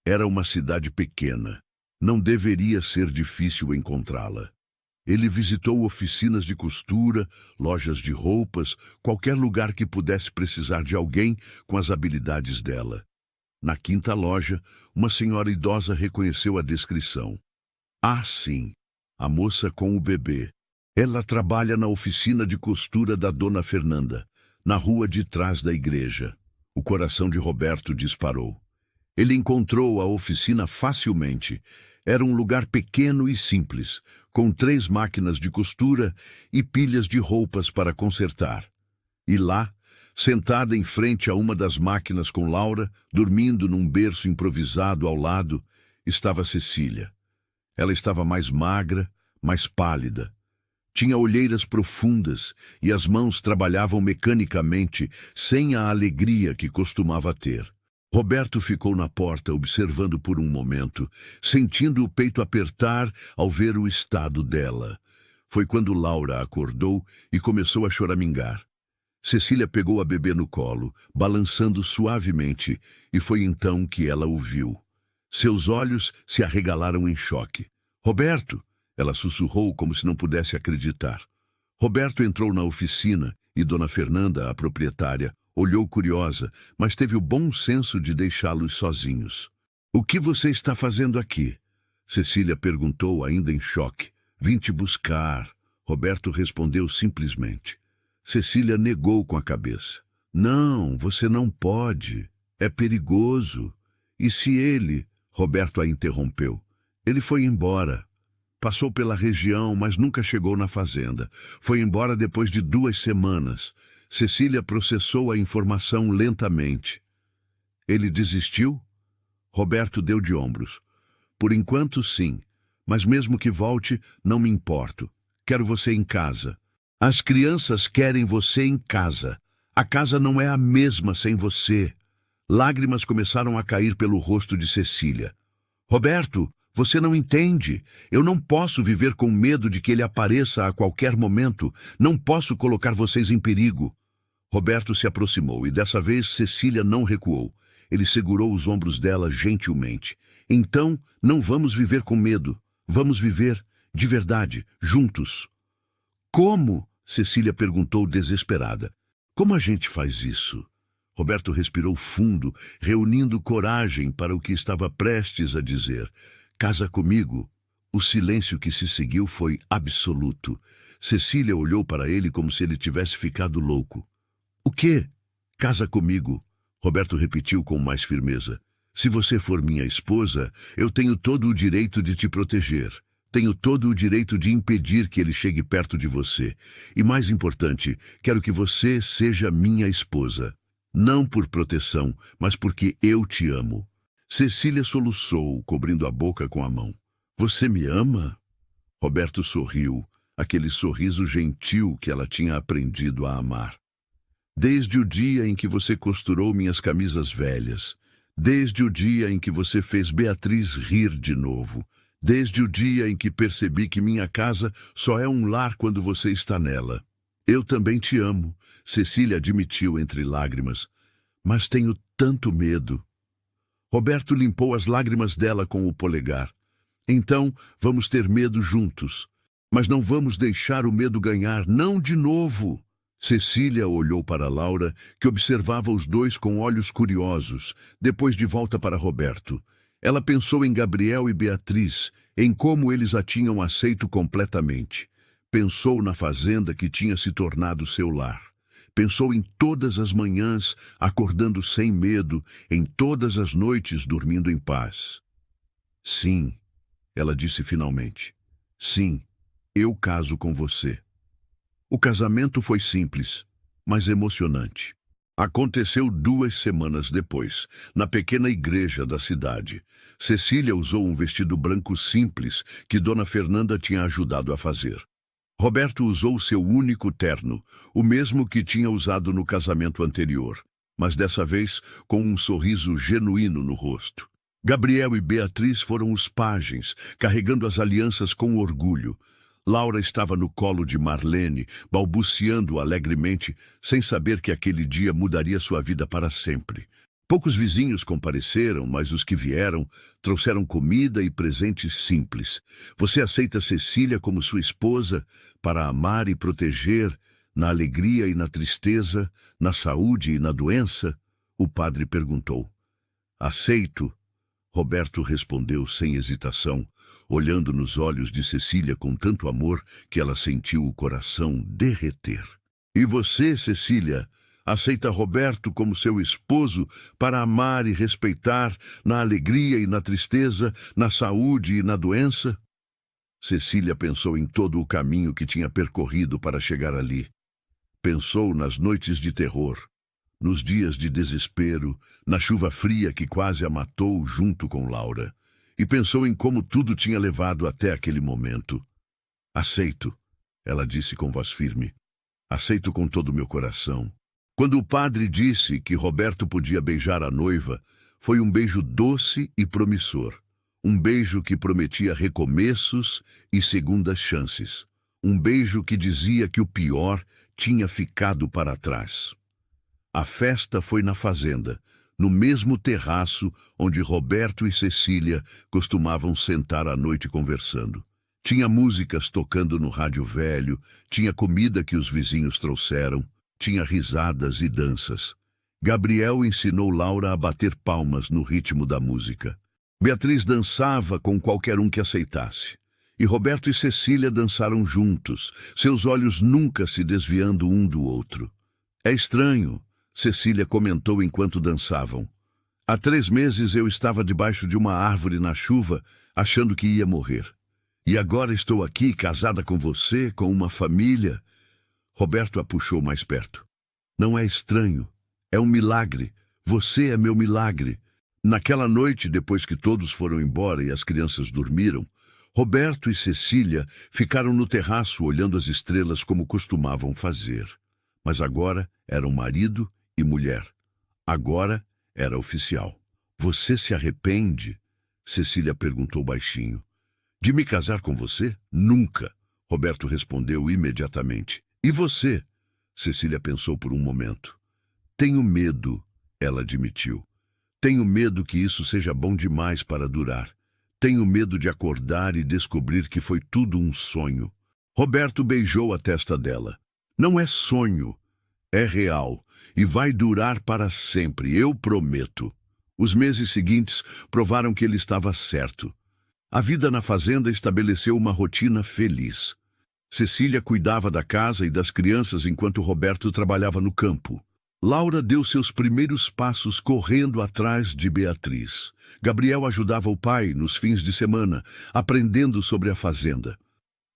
Era uma cidade pequena. Não deveria ser difícil encontrá-la. Ele visitou oficinas de costura, lojas de roupas, qualquer lugar que pudesse precisar de alguém com as habilidades dela. Na 5ª loja, uma senhora idosa reconheceu a descrição. Ah, sim, a moça com o bebê. Ela trabalha na oficina de costura da Dona Fernanda, na rua de trás da igreja. O coração de Roberto disparou. Ele encontrou a oficina facilmente. Era um lugar pequeno e simples, com 3 máquinas de costura e pilhas de roupas para consertar. E lá, sentada em frente a uma das máquinas com Laura, dormindo num berço improvisado ao lado, estava Cecília. Ela estava mais magra, mais pálida. Tinha olheiras profundas e as mãos trabalhavam mecanicamente, sem a alegria que costumava ter. Roberto ficou na porta observando por um momento, sentindo o peito apertar ao ver o estado dela. Foi quando Laura acordou e começou a choramingar. Cecília pegou a bebê no colo, balançando suavemente, e foi então que ela o viu. Seus olhos se arregalaram em choque. "Roberto!" Ela sussurrou como se não pudesse acreditar. Roberto entrou na oficina e Dona Fernanda, a proprietária, olhou curiosa, mas teve o bom senso de deixá-los sozinhos. "O que você está fazendo aqui?" Cecília perguntou, ainda em choque. "Vim te buscar." Roberto respondeu simplesmente. Cecília negou com a cabeça. "Não, você não pode. É perigoso." "E se ele?" Roberto a interrompeu. "Ele foi embora. Passou pela região, mas nunca chegou na fazenda. Foi embora depois de 2 semanas. Cecília processou a informação lentamente. "Ele desistiu?" Roberto deu de ombros. "Por enquanto, sim. Mas mesmo que volte, não me importo. Quero você em casa. As crianças querem você em casa. A casa não é a mesma sem você." Lágrimas começaram a cair pelo rosto de Cecília. "Roberto, você não entende. Eu não posso viver com medo de que ele apareça a qualquer momento. Não posso colocar vocês em perigo." Roberto se aproximou e dessa vez Cecília não recuou. Ele segurou os ombros dela gentilmente. "Então, não vamos viver com medo. Vamos viver, de verdade, juntos." "Como?" Cecília perguntou desesperada. "Como a gente faz isso?" Roberto respirou fundo, reunindo coragem para o que estava prestes a dizer. "Casa comigo." O silêncio que se seguiu foi absoluto. Cecília olhou para ele como se ele tivesse ficado louco. "O quê?" "Casa comigo." Roberto repetiu com mais firmeza. "Se você for minha esposa, eu tenho todo o direito de te proteger. Tenho todo o direito de impedir que ele chegue perto de você. E mais importante, quero que você seja minha esposa. Não por proteção, mas porque eu te amo." Cecília soluçou, cobrindo a boca com a mão. "Você me ama?" Roberto sorriu, aquele sorriso gentil que ela tinha aprendido a amar. "Desde o dia em que você costurou minhas camisas velhas. Desde o dia em que você fez Beatriz rir de novo. Desde o dia em que percebi que minha casa só é um lar quando você está nela. Eu também te amo," Cecília admitiu entre lágrimas. "Mas tenho tanto medo." Roberto limpou as lágrimas dela com o polegar. "Então, vamos ter medo juntos. Mas não vamos deixar o medo ganhar, não de novo." Cecília olhou para Laura, que observava os dois com olhos curiosos, depois de volta para Roberto. Ela pensou em Gabriel e Beatriz, em como eles a tinham aceito completamente. Pensou na fazenda que tinha se tornado seu lar. Pensou em todas as manhãs, acordando sem medo, em todas as noites, dormindo em paz. "Sim," ela disse finalmente. "Sim, eu caso com você." O casamento foi simples, mas emocionante. Aconteceu 2 semanas depois, na pequena igreja da cidade. Cecília usou um vestido branco simples que Dona Fernanda tinha ajudado a fazer. Roberto usou seu único terno, o mesmo que tinha usado no casamento anterior, mas dessa vez com um sorriso genuíno no rosto. Gabriel e Beatriz foram os pajens, carregando as alianças com orgulho. Laura estava no colo de Marlene, balbuciando alegremente, sem saber que aquele dia mudaria sua vida para sempre. Poucos vizinhos compareceram, mas os que vieram trouxeram comida e presentes simples. "Você aceita Cecília como sua esposa para amar e proteger, na alegria e na tristeza, na saúde e na doença?" O padre perguntou. "Aceito." Roberto respondeu sem hesitação, olhando nos olhos de Cecília com tanto amor que ela sentiu o coração derreter. E você, Cecília, aceita Roberto como seu esposo para amar e respeitar na alegria e na tristeza, na saúde e na doença? Cecília pensou em todo o caminho que tinha percorrido para chegar ali. Pensou nas noites de terror, nos dias de desespero, na chuva fria que quase a matou junto com Laura. E pensou em como tudo tinha levado até aquele momento. Aceito, ela disse com voz firme. Aceito com todo o meu coração. Quando o padre disse que Roberto podia beijar a noiva, foi um beijo doce e promissor. Um beijo que prometia recomeços e segundas chances. Um beijo que dizia que o pior tinha ficado para trás. A festa foi na fazenda, no mesmo terraço onde Roberto e Cecília costumavam sentar à noite conversando. Tinha músicas tocando no rádio velho, tinha comida que os vizinhos trouxeram, tinha risadas e danças. Gabriel ensinou Laura a bater palmas no ritmo da música. Beatriz dançava com qualquer um que aceitasse. E Roberto e Cecília dançaram juntos, seus olhos nunca se desviando um do outro. É estranho, Cecília comentou enquanto dançavam. Há 3 meses eu estava debaixo de uma árvore na chuva, achando que ia morrer. E agora estou aqui, casada com você, com uma família. Roberto a puxou mais perto. Não é estranho, é um milagre. Você é meu milagre. Naquela noite, depois que todos foram embora e as crianças dormiram, Roberto e Cecília ficaram no terraço olhando as estrelas como costumavam fazer. Mas agora eram marido e mulher. Agora era oficial. Você se arrepende? Cecília perguntou baixinho. De me casar com você? Nunca, Roberto respondeu imediatamente. E você? Cecília pensou por um momento. Tenho medo, ela admitiu. Tenho medo que isso seja bom demais para durar. Tenho medo de acordar e descobrir que foi tudo um sonho. Roberto beijou a testa dela. Não é sonho, é real e vai durar para sempre, eu prometo. Os meses seguintes provaram que ele estava certo. A vida na fazenda estabeleceu uma rotina feliz. Cecília cuidava da casa e das crianças enquanto Roberto trabalhava no campo. Laura deu seus primeiros passos correndo atrás de Beatriz. Gabriel ajudava o pai nos fins de semana, aprendendo sobre a fazenda.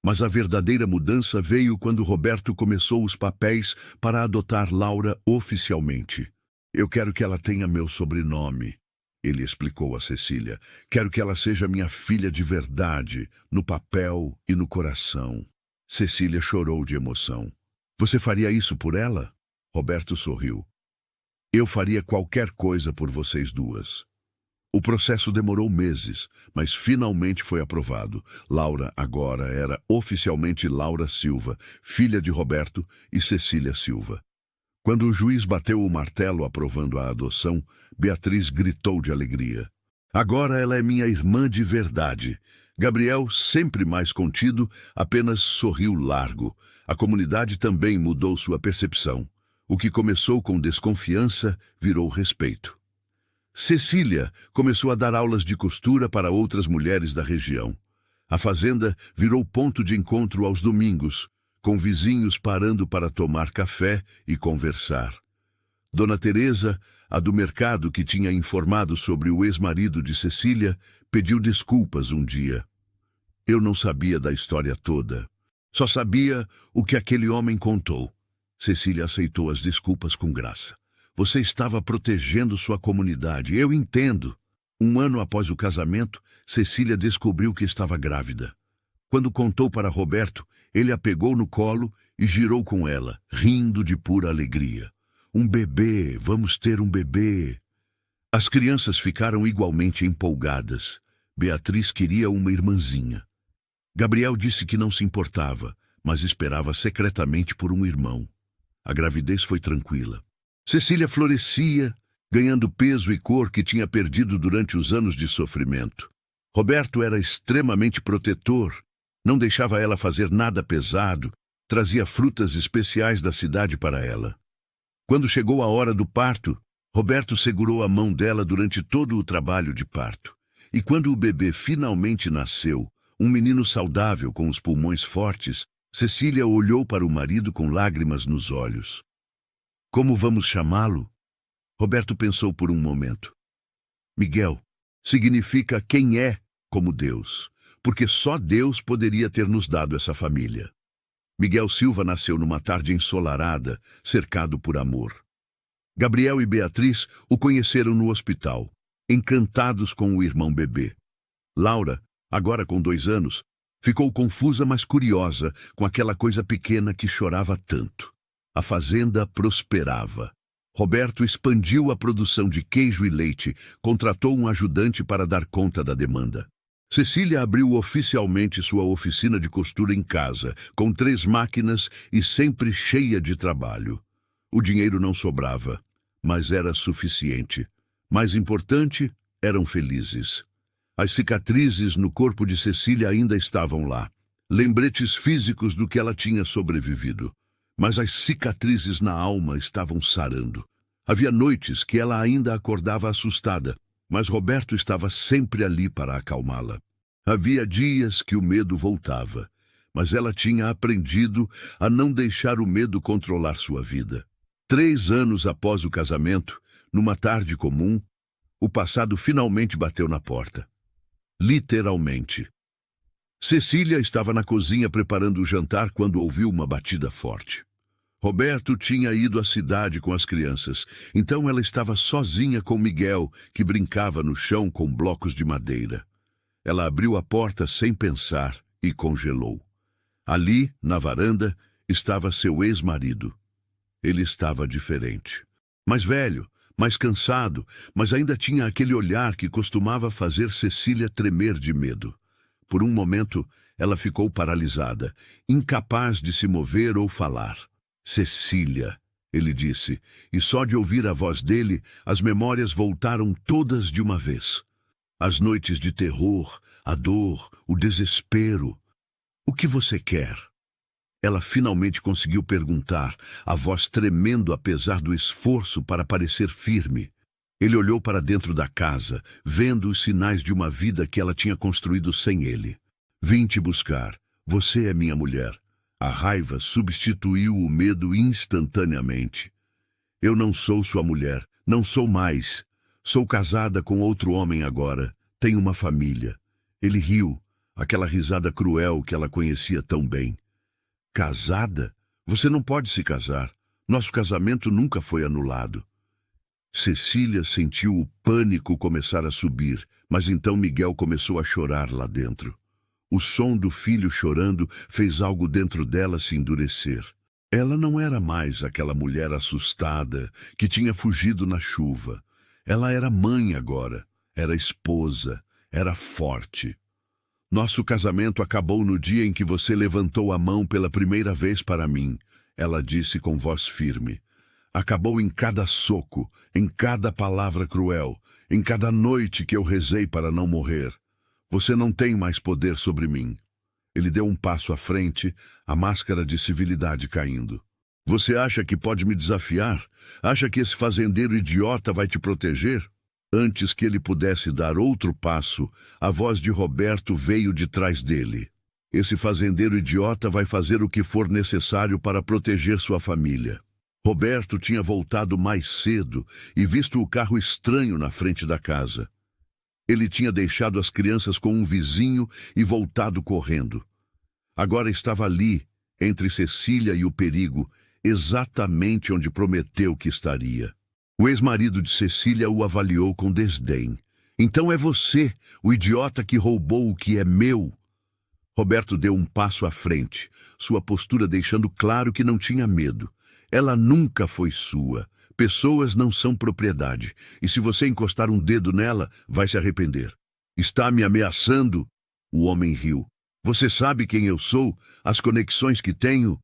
Mas a verdadeira mudança veio quando Roberto começou os papéis para adotar Laura oficialmente. Eu quero que ela tenha meu sobrenome, ele explicou a Cecília. Quero que ela seja minha filha de verdade, no papel e no coração. Cecília chorou de emoção. Você faria isso por ela? Roberto sorriu. Eu faria qualquer coisa por vocês duas. O processo demorou meses, mas finalmente foi aprovado. Laura agora era oficialmente Laura Silva, filha de Roberto e Cecília Silva. Quando o juiz bateu o martelo aprovando a adoção, Beatriz gritou de alegria. Agora ela é minha irmã de verdade. Gabriel, sempre mais contido, apenas sorriu largo. A comunidade também mudou sua percepção. O que começou com desconfiança virou respeito. Cecília começou a dar aulas de costura para outras mulheres da região. A fazenda virou ponto de encontro aos domingos, com vizinhos parando para tomar café e conversar. Dona Teresa, a do mercado que tinha informado sobre o ex-marido de Cecília, pediu desculpas um dia. Eu não sabia da história toda. Só sabia o que aquele homem contou. Cecília aceitou as desculpas com graça. Você estava protegendo sua comunidade, eu entendo. 1 ano após o casamento, Cecília descobriu que estava grávida. Quando contou para Roberto, ele a pegou no colo e girou com ela, rindo de pura alegria. Um bebê, vamos ter um bebê. As crianças ficaram igualmente empolgadas. Beatriz queria uma irmãzinha. Gabriel disse que não se importava, mas esperava secretamente por um irmão. A gravidez foi tranquila. Cecília florescia, ganhando peso e cor que tinha perdido durante os anos de sofrimento. Roberto era extremamente protetor, não deixava ela fazer nada pesado, trazia frutas especiais da cidade para ela. Quando chegou a hora do parto, Roberto segurou a mão dela durante todo o trabalho de parto. E quando o bebê finalmente nasceu, um menino saudável com os pulmões fortes, Cecília olhou para o marido com lágrimas nos olhos. Como vamos chamá-lo? Roberto pensou por um momento. Miguel significa quem é como Deus, porque só Deus poderia ter nos dado essa família. Miguel Silva nasceu numa tarde ensolarada, cercado por amor. Gabriel e Beatriz o conheceram no hospital, encantados com o irmão bebê. Laura, agora com 2 anos, ficou confusa, mas curiosa com aquela coisa pequena que chorava tanto. A fazenda prosperava. Roberto expandiu a produção de queijo e leite, contratou um ajudante para dar conta da demanda. Cecília abriu oficialmente sua oficina de costura em casa, com 3 máquinas e sempre cheia de trabalho. O dinheiro não sobrava, mas era suficiente. Mais importante, eram felizes. As cicatrizes no corpo de Cecília ainda estavam lá, lembretes físicos do que ela tinha sobrevivido. Mas as cicatrizes na alma estavam sarando. Havia noites que ela ainda acordava assustada, mas Roberto estava sempre ali para acalmá-la. Havia dias que o medo voltava, mas ela tinha aprendido a não deixar o medo controlar sua vida. 3 anos após o casamento, numa tarde comum, o passado finalmente bateu na porta. Literalmente. Cecília estava na cozinha preparando o jantar quando ouviu uma batida forte. Roberto tinha ido à cidade com as crianças, então ela estava sozinha com Miguel, que brincava no chão com blocos de madeira. Ela abriu a porta sem pensar e congelou. Ali, na varanda, estava seu ex-marido. Ele estava diferente. Mais velho, mais cansado, mas ainda tinha aquele olhar que costumava fazer Cecília tremer de medo. Por um momento, ela ficou paralisada, incapaz de se mover ou falar. Cecília, ele disse, e só de ouvir a voz dele, as memórias voltaram todas de uma vez. As noites de terror, a dor, o desespero. O que você quer? Ela finalmente conseguiu perguntar, a voz tremendo apesar do esforço para parecer firme. Ele olhou para dentro da casa, vendo os sinais de uma vida que ela tinha construído sem ele. Vim te buscar. Você é minha mulher. A raiva substituiu o medo instantaneamente. Eu não sou sua mulher, não sou mais. Sou casada com outro homem agora. Tenho uma família. Ele riu, aquela risada cruel que ela conhecia tão bem. Casada? Você não pode se casar. Nosso casamento nunca foi anulado. Cecília sentiu o pânico começar a subir, mas então Miguel começou a chorar lá dentro. O som do filho chorando fez algo dentro dela se endurecer. Ela não era mais aquela mulher assustada que tinha fugido na chuva. Ela era mãe agora, era esposa, era forte. Nosso casamento acabou no dia em que você levantou a mão pela primeira vez para mim, ela disse com voz firme. Acabou em cada soco, em cada palavra cruel, em cada noite que eu rezei para não morrer. Você não tem mais poder sobre mim. Ele deu um passo à frente, a máscara de civilidade caindo. Você acha que pode me desafiar? Acha que esse fazendeiro idiota vai te proteger? Antes que ele pudesse dar outro passo, a voz de Roberto veio de trás dele. Esse fazendeiro idiota vai fazer o que for necessário para proteger sua família. Roberto tinha voltado mais cedo e visto o carro estranho na frente da casa. Ele tinha deixado as crianças com um vizinho e voltado correndo. Agora estava ali, entre Cecília e o perigo, exatamente onde prometeu que estaria. O ex-marido de Cecília o avaliou com desdém. Então é você, o idiota que roubou o que é meu. Roberto deu um passo à frente, sua postura deixando claro que não tinha medo. Ela nunca foi sua. Pessoas não são propriedade, e se você encostar um dedo nela, vai se arrepender. Está me ameaçando? O homem riu. Você sabe quem eu sou? As conexões que tenho?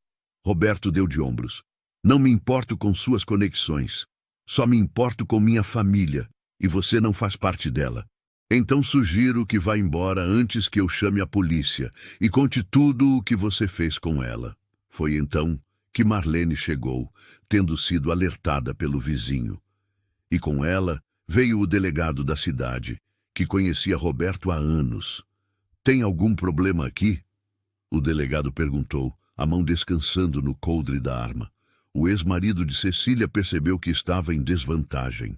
Roberto deu de ombros. Não me importo com suas conexões. Só me importo com minha família, e você não faz parte dela. Então sugiro que vá embora antes que eu chame a polícia e conte tudo o que você fez com ela. Foi então que Marlene chegou, tendo sido alertada pelo vizinho. E com ela veio o delegado da cidade, que conhecia Roberto há anos. Tem algum problema aqui? O delegado perguntou, a mão descansando no coldre da arma. O ex-marido de Cecília percebeu que estava em desvantagem.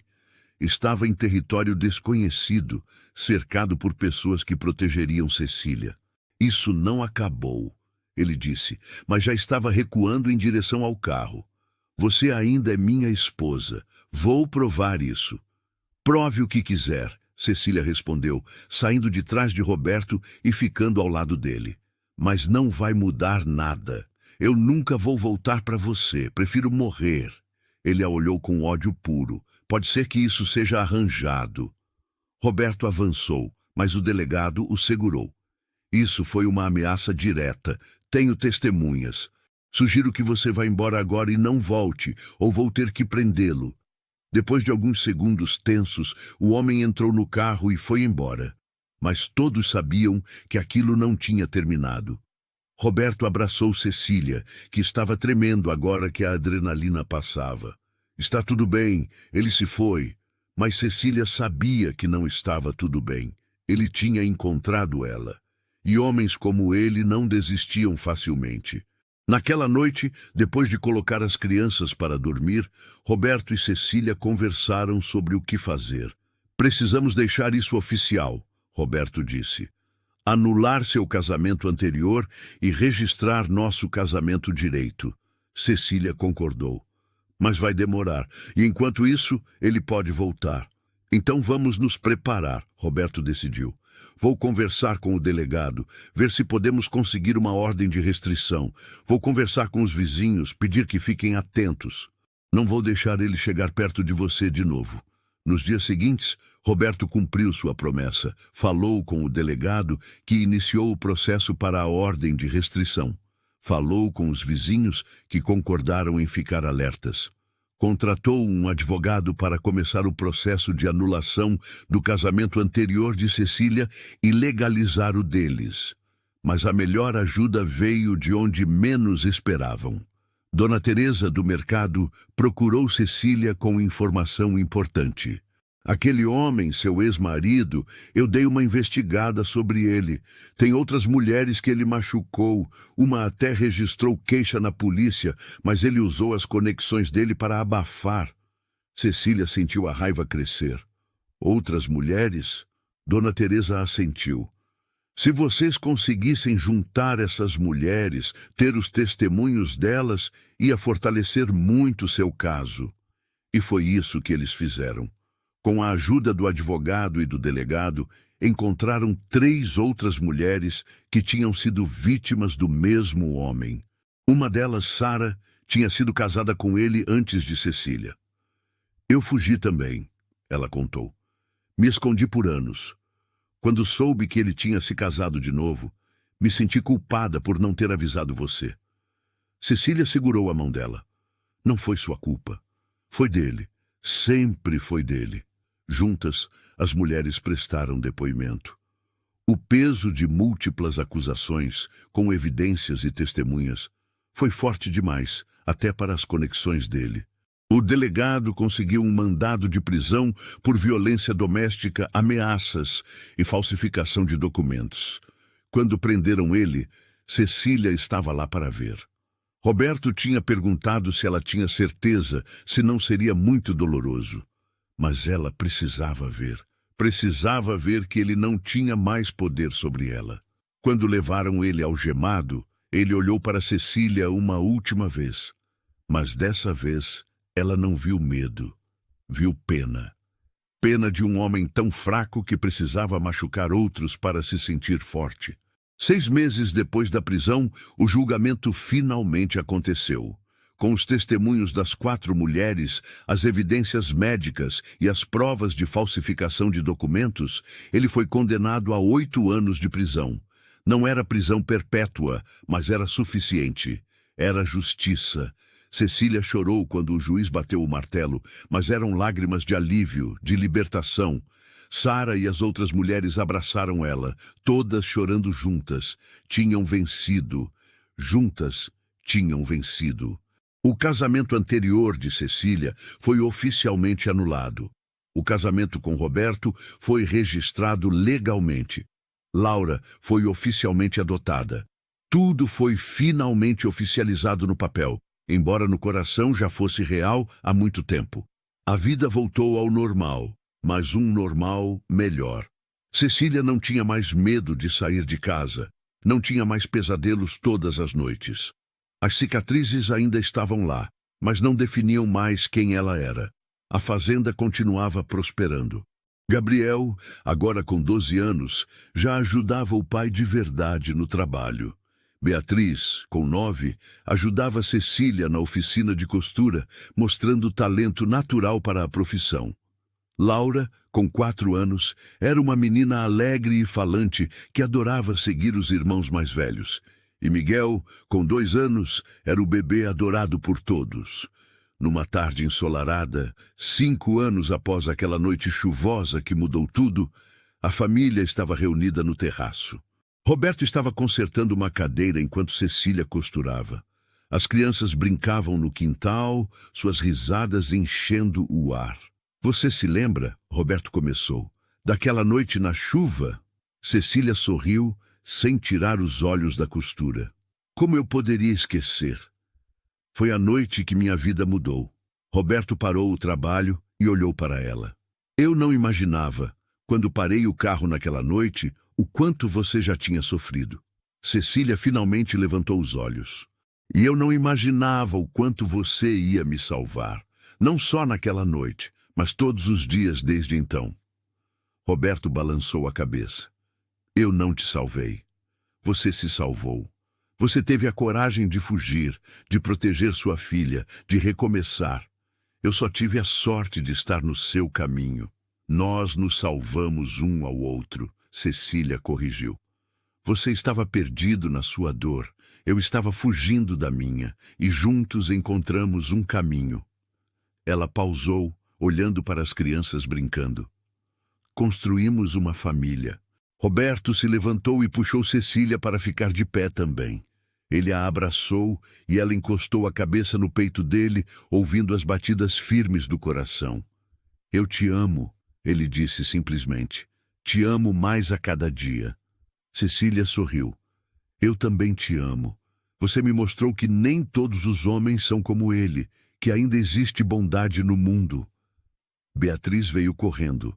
Estava em território desconhecido, cercado por pessoas que protegeriam Cecília. Isso não acabou, ele disse, mas já estava recuando em direção ao carro. Você ainda é minha esposa. Vou provar isso. Prove o que quiser, Cecília respondeu, saindo de trás de Roberto e ficando ao lado dele. Mas não vai mudar nada. Eu nunca vou voltar para você. Prefiro morrer. Ele a olhou com ódio puro. Pode ser que isso seja arranjado. Roberto avançou, mas o delegado o segurou. Isso foi uma ameaça direta. Tenho testemunhas. Sugiro que você vá embora agora e não volte, ou vou ter que prendê-lo. Depois de alguns segundos tensos, o homem entrou no carro e foi embora. Mas todos sabiam que aquilo não tinha terminado. Roberto abraçou Cecília, que estava tremendo agora que a adrenalina passava. Está tudo bem, ele se foi. Mas Cecília sabia que não estava tudo bem. Ele tinha encontrado ela. E homens como ele não desistiam facilmente. Naquela noite, depois de colocar as crianças para dormir, Roberto e Cecília conversaram sobre o que fazer. Precisamos deixar isso oficial, Roberto disse. Anular seu casamento anterior e registrar nosso casamento direito. Cecília concordou. Mas vai demorar, e enquanto isso, ele pode voltar. Então vamos nos preparar, Roberto decidiu. Vou conversar com o delegado, ver se podemos conseguir uma ordem de restrição. Vou conversar com os vizinhos, pedir que fiquem atentos. Não vou deixar ele chegar perto de você de novo. Nos dias seguintes, Roberto cumpriu sua promessa. Falou com o delegado, que iniciou o processo para a ordem de restrição. Falou com os vizinhos, que concordaram em ficar alertas. Contratou um advogado para começar o processo de anulação do casamento anterior de Cecília e legalizar o deles. Mas a melhor ajuda veio de onde menos esperavam. Dona Teresa do mercado procurou Cecília com informação importante. Aquele homem, seu ex-marido, eu dei uma investigada sobre ele. Tem outras mulheres que ele machucou. Uma até registrou queixa na polícia, mas ele usou as conexões dele para abafar. Cecília sentiu a raiva crescer. Outras mulheres? Dona Teresa assentiu. Se vocês conseguissem juntar essas mulheres, ter os testemunhos delas, ia fortalecer muito seu caso. E foi isso que eles fizeram. Com a ajuda do advogado e do delegado, encontraram 3 outras mulheres que tinham sido vítimas do mesmo homem. Uma delas, Sara, tinha sido casada com ele antes de Cecília. Eu fugi também, ela contou. Me escondi por anos. Quando soube que ele tinha se casado de novo, me senti culpada por não ter avisado você. Cecília segurou a mão dela. Não foi sua culpa. Foi dele. Sempre foi dele. Juntas, as mulheres prestaram depoimento. O peso de múltiplas acusações, com evidências e testemunhas, foi forte demais, até para as conexões dele. O delegado conseguiu um mandado de prisão por violência doméstica, ameaças e falsificação de documentos. Quando prenderam ele, Cecília estava lá para ver. Roberto tinha perguntado se ela tinha certeza, se não seria muito doloroso. Mas ela precisava ver. Precisava ver que ele não tinha mais poder sobre ela. Quando levaram ele algemado, ele olhou para Cecília uma última vez. Mas dessa vez, ela não viu medo. Viu pena. Pena de um homem tão fraco que precisava machucar outros para se sentir forte. 6 meses depois da prisão, o julgamento finalmente aconteceu. Com os testemunhos das 4 mulheres, as evidências médicas e as provas de falsificação de documentos, ele foi condenado a 8 anos de prisão. Não era prisão perpétua, mas era suficiente. Era justiça. Cecília chorou quando o juiz bateu o martelo, mas eram lágrimas de alívio, de libertação. Sara e as outras mulheres abraçaram ela, todas chorando juntas. Tinham vencido. Juntas tinham vencido. O casamento anterior de Cecília foi oficialmente anulado. O casamento com Roberto foi registrado legalmente. Laura foi oficialmente adotada. Tudo foi finalmente oficializado no papel, embora no coração já fosse real há muito tempo. A vida voltou ao normal, mas um normal melhor. Cecília não tinha mais medo de sair de casa. Não tinha mais pesadelos todas as noites. As cicatrizes ainda estavam lá, mas não definiam mais quem ela era. A fazenda continuava prosperando. Gabriel, agora com 12 anos, já ajudava o pai de verdade no trabalho. Beatriz, com 9, ajudava Cecília na oficina de costura, mostrando talento natural para a profissão. Laura, com 4 anos, era uma menina alegre e falante que adorava seguir os irmãos mais velhos. E Miguel, com 2 anos, era o bebê adorado por todos. Numa tarde ensolarada, 5 anos após aquela noite chuvosa que mudou tudo, a família estava reunida no terraço. Roberto estava consertando uma cadeira enquanto Cecília costurava. As crianças brincavam no quintal, suas risadas enchendo o ar. Você se lembra? Roberto começou. Daquela noite na chuva? Cecília sorriu, sem tirar os olhos da costura. Como eu poderia esquecer? Foi a noite que minha vida mudou. Roberto parou o trabalho e olhou para ela. Eu não imaginava, quando parei o carro naquela noite, o quanto você já tinha sofrido. Cecília finalmente levantou os olhos. E eu não imaginava o quanto você ia me salvar. Não só naquela noite, mas todos os dias desde então. Roberto balançou a cabeça. Eu não te salvei. Você se salvou. Você teve a coragem de fugir, de proteger sua filha, de recomeçar. Eu só tive a sorte de estar no seu caminho. Nós nos salvamos um ao outro, Cecília corrigiu. Você estava perdido na sua dor, eu estava fugindo da minha, e juntos encontramos um caminho. Ela pausou, olhando para as crianças brincando. Construímos uma família. Roberto se levantou e puxou Cecília para ficar de pé também. Ele a abraçou e ela encostou a cabeça no peito dele, ouvindo as batidas firmes do coração. Eu te amo, ele disse simplesmente. Te amo mais a cada dia. Cecília sorriu. Eu também te amo. Você me mostrou que nem todos os homens são como ele, que ainda existe bondade no mundo. Beatriz veio correndo.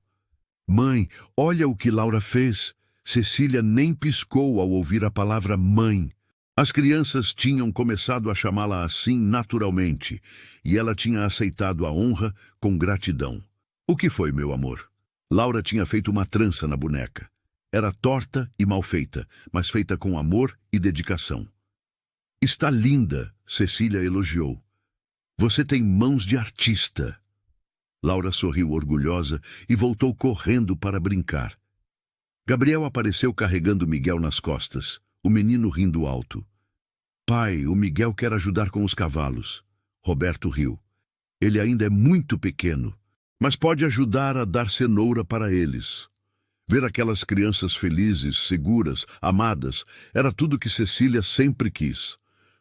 Mãe, olha o que Laura fez. Cecília nem piscou ao ouvir a palavra mãe. As crianças tinham começado a chamá-la assim naturalmente, e ela tinha aceitado a honra com gratidão. O que foi, meu amor? Laura tinha feito uma trança na boneca. Era torta e mal feita, mas feita com amor e dedicação. Está linda, Cecília elogiou. Você tem mãos de artista. Laura sorriu orgulhosa e voltou correndo para brincar. Gabriel apareceu carregando Miguel nas costas, o menino rindo alto. Pai, o Miguel quer ajudar com os cavalos. Roberto riu. Ele ainda é muito pequeno, mas pode ajudar a dar cenoura para eles. Ver aquelas crianças felizes, seguras, amadas, era tudo que Cecília sempre quis.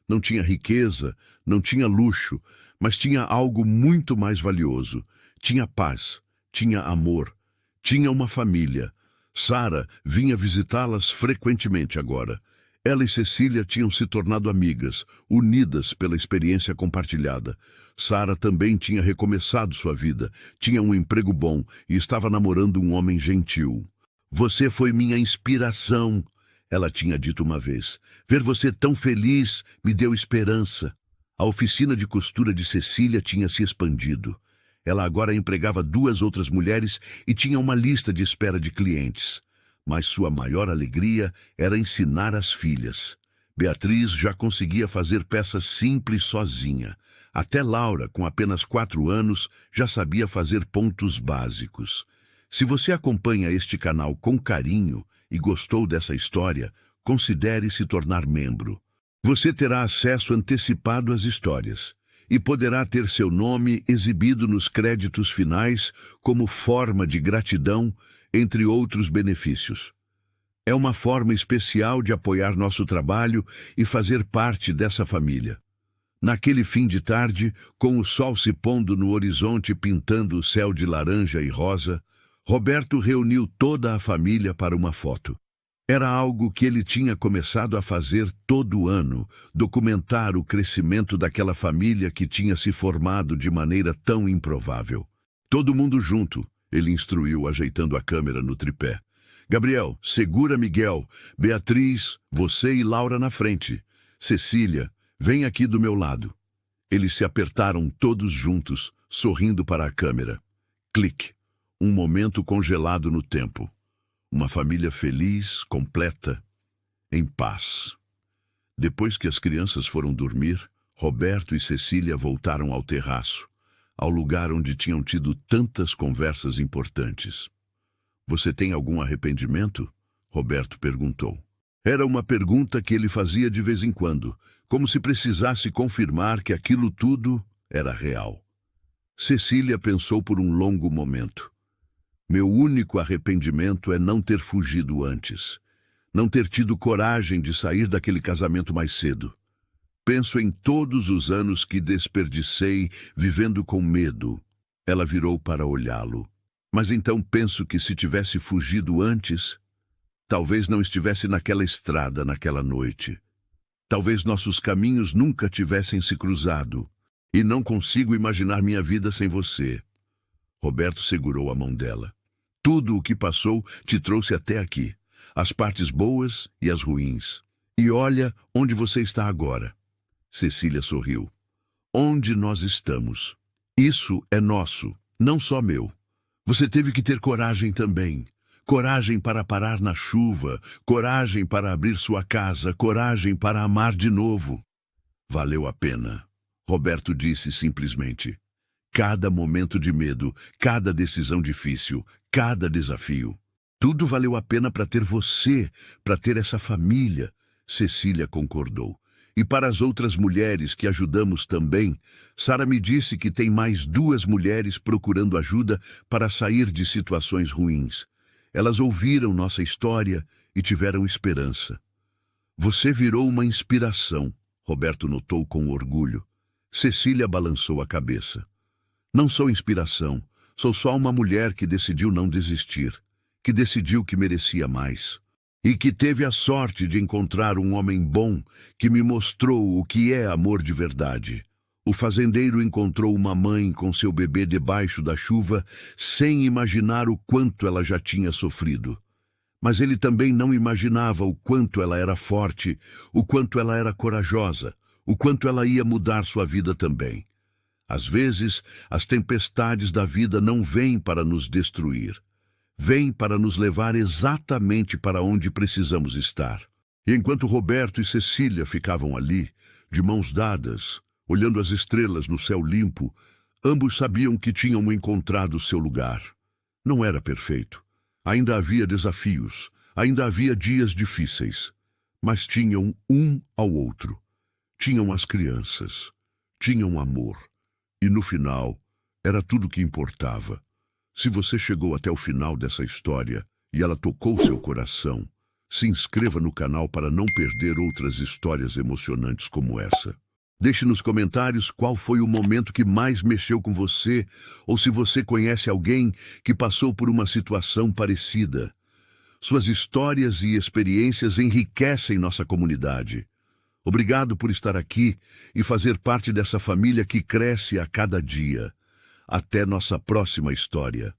Não tinha riqueza, não tinha luxo, mas tinha algo muito mais valioso. Tinha paz, tinha amor, tinha uma família. Sara vinha visitá-las frequentemente agora. Ela e Cecília tinham se tornado amigas, unidas pela experiência compartilhada. Sara também tinha recomeçado sua vida, tinha um emprego bom e estava namorando um homem gentil. Você foi minha inspiração, ela tinha dito uma vez. Ver você tão feliz me deu esperança. A oficina de costura de Cecília tinha se expandido. Ela agora empregava 2 outras mulheres e tinha uma lista de espera de clientes. Mas sua maior alegria era ensinar as filhas. Beatriz já conseguia fazer peças simples sozinha. Até Laura, com apenas 4 anos, já sabia fazer pontos básicos. Se você acompanha este canal com carinho e gostou dessa história, considere se tornar membro. Você terá acesso antecipado às histórias e poderá ter seu nome exibido nos créditos finais como forma de gratidão, entre outros benefícios. É uma forma especial de apoiar nosso trabalho e fazer parte dessa família. Naquele fim de tarde, com o sol se pondo no horizonte pintando o céu de laranja e rosa, Roberto reuniu toda a família para uma foto. Era algo que ele tinha começado a fazer todo ano, documentar o crescimento daquela família que tinha se formado de maneira tão improvável. Todo mundo junto, ele instruiu, ajeitando a câmera no tripé. Gabriel, segura Miguel. Beatriz, você e Laura na frente. Cecília, vem aqui do meu lado. Eles se apertaram todos juntos, sorrindo para a câmera. Clique. Um momento congelado no tempo. Uma família feliz, completa, em paz. Depois que as crianças foram dormir, Roberto e Cecília voltaram ao terraço, ao lugar onde tinham tido tantas conversas importantes. Você tem algum arrependimento? Roberto perguntou. Era uma pergunta que ele fazia de vez em quando, como se precisasse confirmar que aquilo tudo era real. Cecília pensou por um longo momento. Meu único arrependimento é não ter fugido antes, não ter tido coragem de sair daquele casamento mais cedo. Penso em todos os anos que desperdicei vivendo com medo. Ela virou para olhá-lo. Mas então penso que se tivesse fugido antes, talvez não estivesse naquela estrada naquela noite. Talvez nossos caminhos nunca tivessem se cruzado. E não consigo imaginar minha vida sem você. Roberto segurou a mão dela. Tudo o que passou te trouxe até aqui. As partes boas e as ruins. E olha onde você está agora. Cecília sorriu. Onde nós estamos. Isso é nosso, não só meu. Você teve que ter coragem também. Coragem para parar na chuva, coragem para abrir sua casa, coragem para amar de novo. Valeu a pena, Roberto disse simplesmente. Cada momento de medo, cada decisão difícil, cada desafio. Tudo valeu a pena para ter você, para ter essa família. Cecília concordou. E para as outras mulheres que ajudamos também, Sara me disse que tem mais 2 mulheres procurando ajuda para sair de situações ruins. Elas ouviram nossa história e tiveram esperança. Você virou uma inspiração, Roberto notou com orgulho. Cecília balançou a cabeça. Não sou inspiração, sou só uma mulher que decidiu não desistir, que decidiu que merecia mais. E que teve a sorte de encontrar um homem bom que me mostrou o que é amor de verdade. O fazendeiro encontrou uma mãe com seu bebê debaixo da chuva sem imaginar o quanto ela já tinha sofrido. Mas ele também não imaginava o quanto ela era forte, o quanto ela era corajosa, o quanto ela ia mudar sua vida também. Às vezes, as tempestades da vida não vêm para nos destruir. Vem para nos levar exatamente para onde precisamos estar. E enquanto Roberto e Cecília ficavam ali, de mãos dadas, olhando as estrelas no céu limpo, ambos sabiam que tinham encontrado seu lugar. Não era perfeito. Ainda havia desafios, ainda havia dias difíceis. Mas tinham um ao outro. Tinham as crianças. Tinham amor. E no final, era tudo o que importava. Se você chegou até o final dessa história e ela tocou seu coração, se inscreva no canal para não perder outras histórias emocionantes como essa. Deixe nos comentários qual foi o momento que mais mexeu com você ou se você conhece alguém que passou por uma situação parecida. Suas histórias e experiências enriquecem nossa comunidade. Obrigado por estar aqui e fazer parte dessa família que cresce a cada dia. Até nossa próxima história.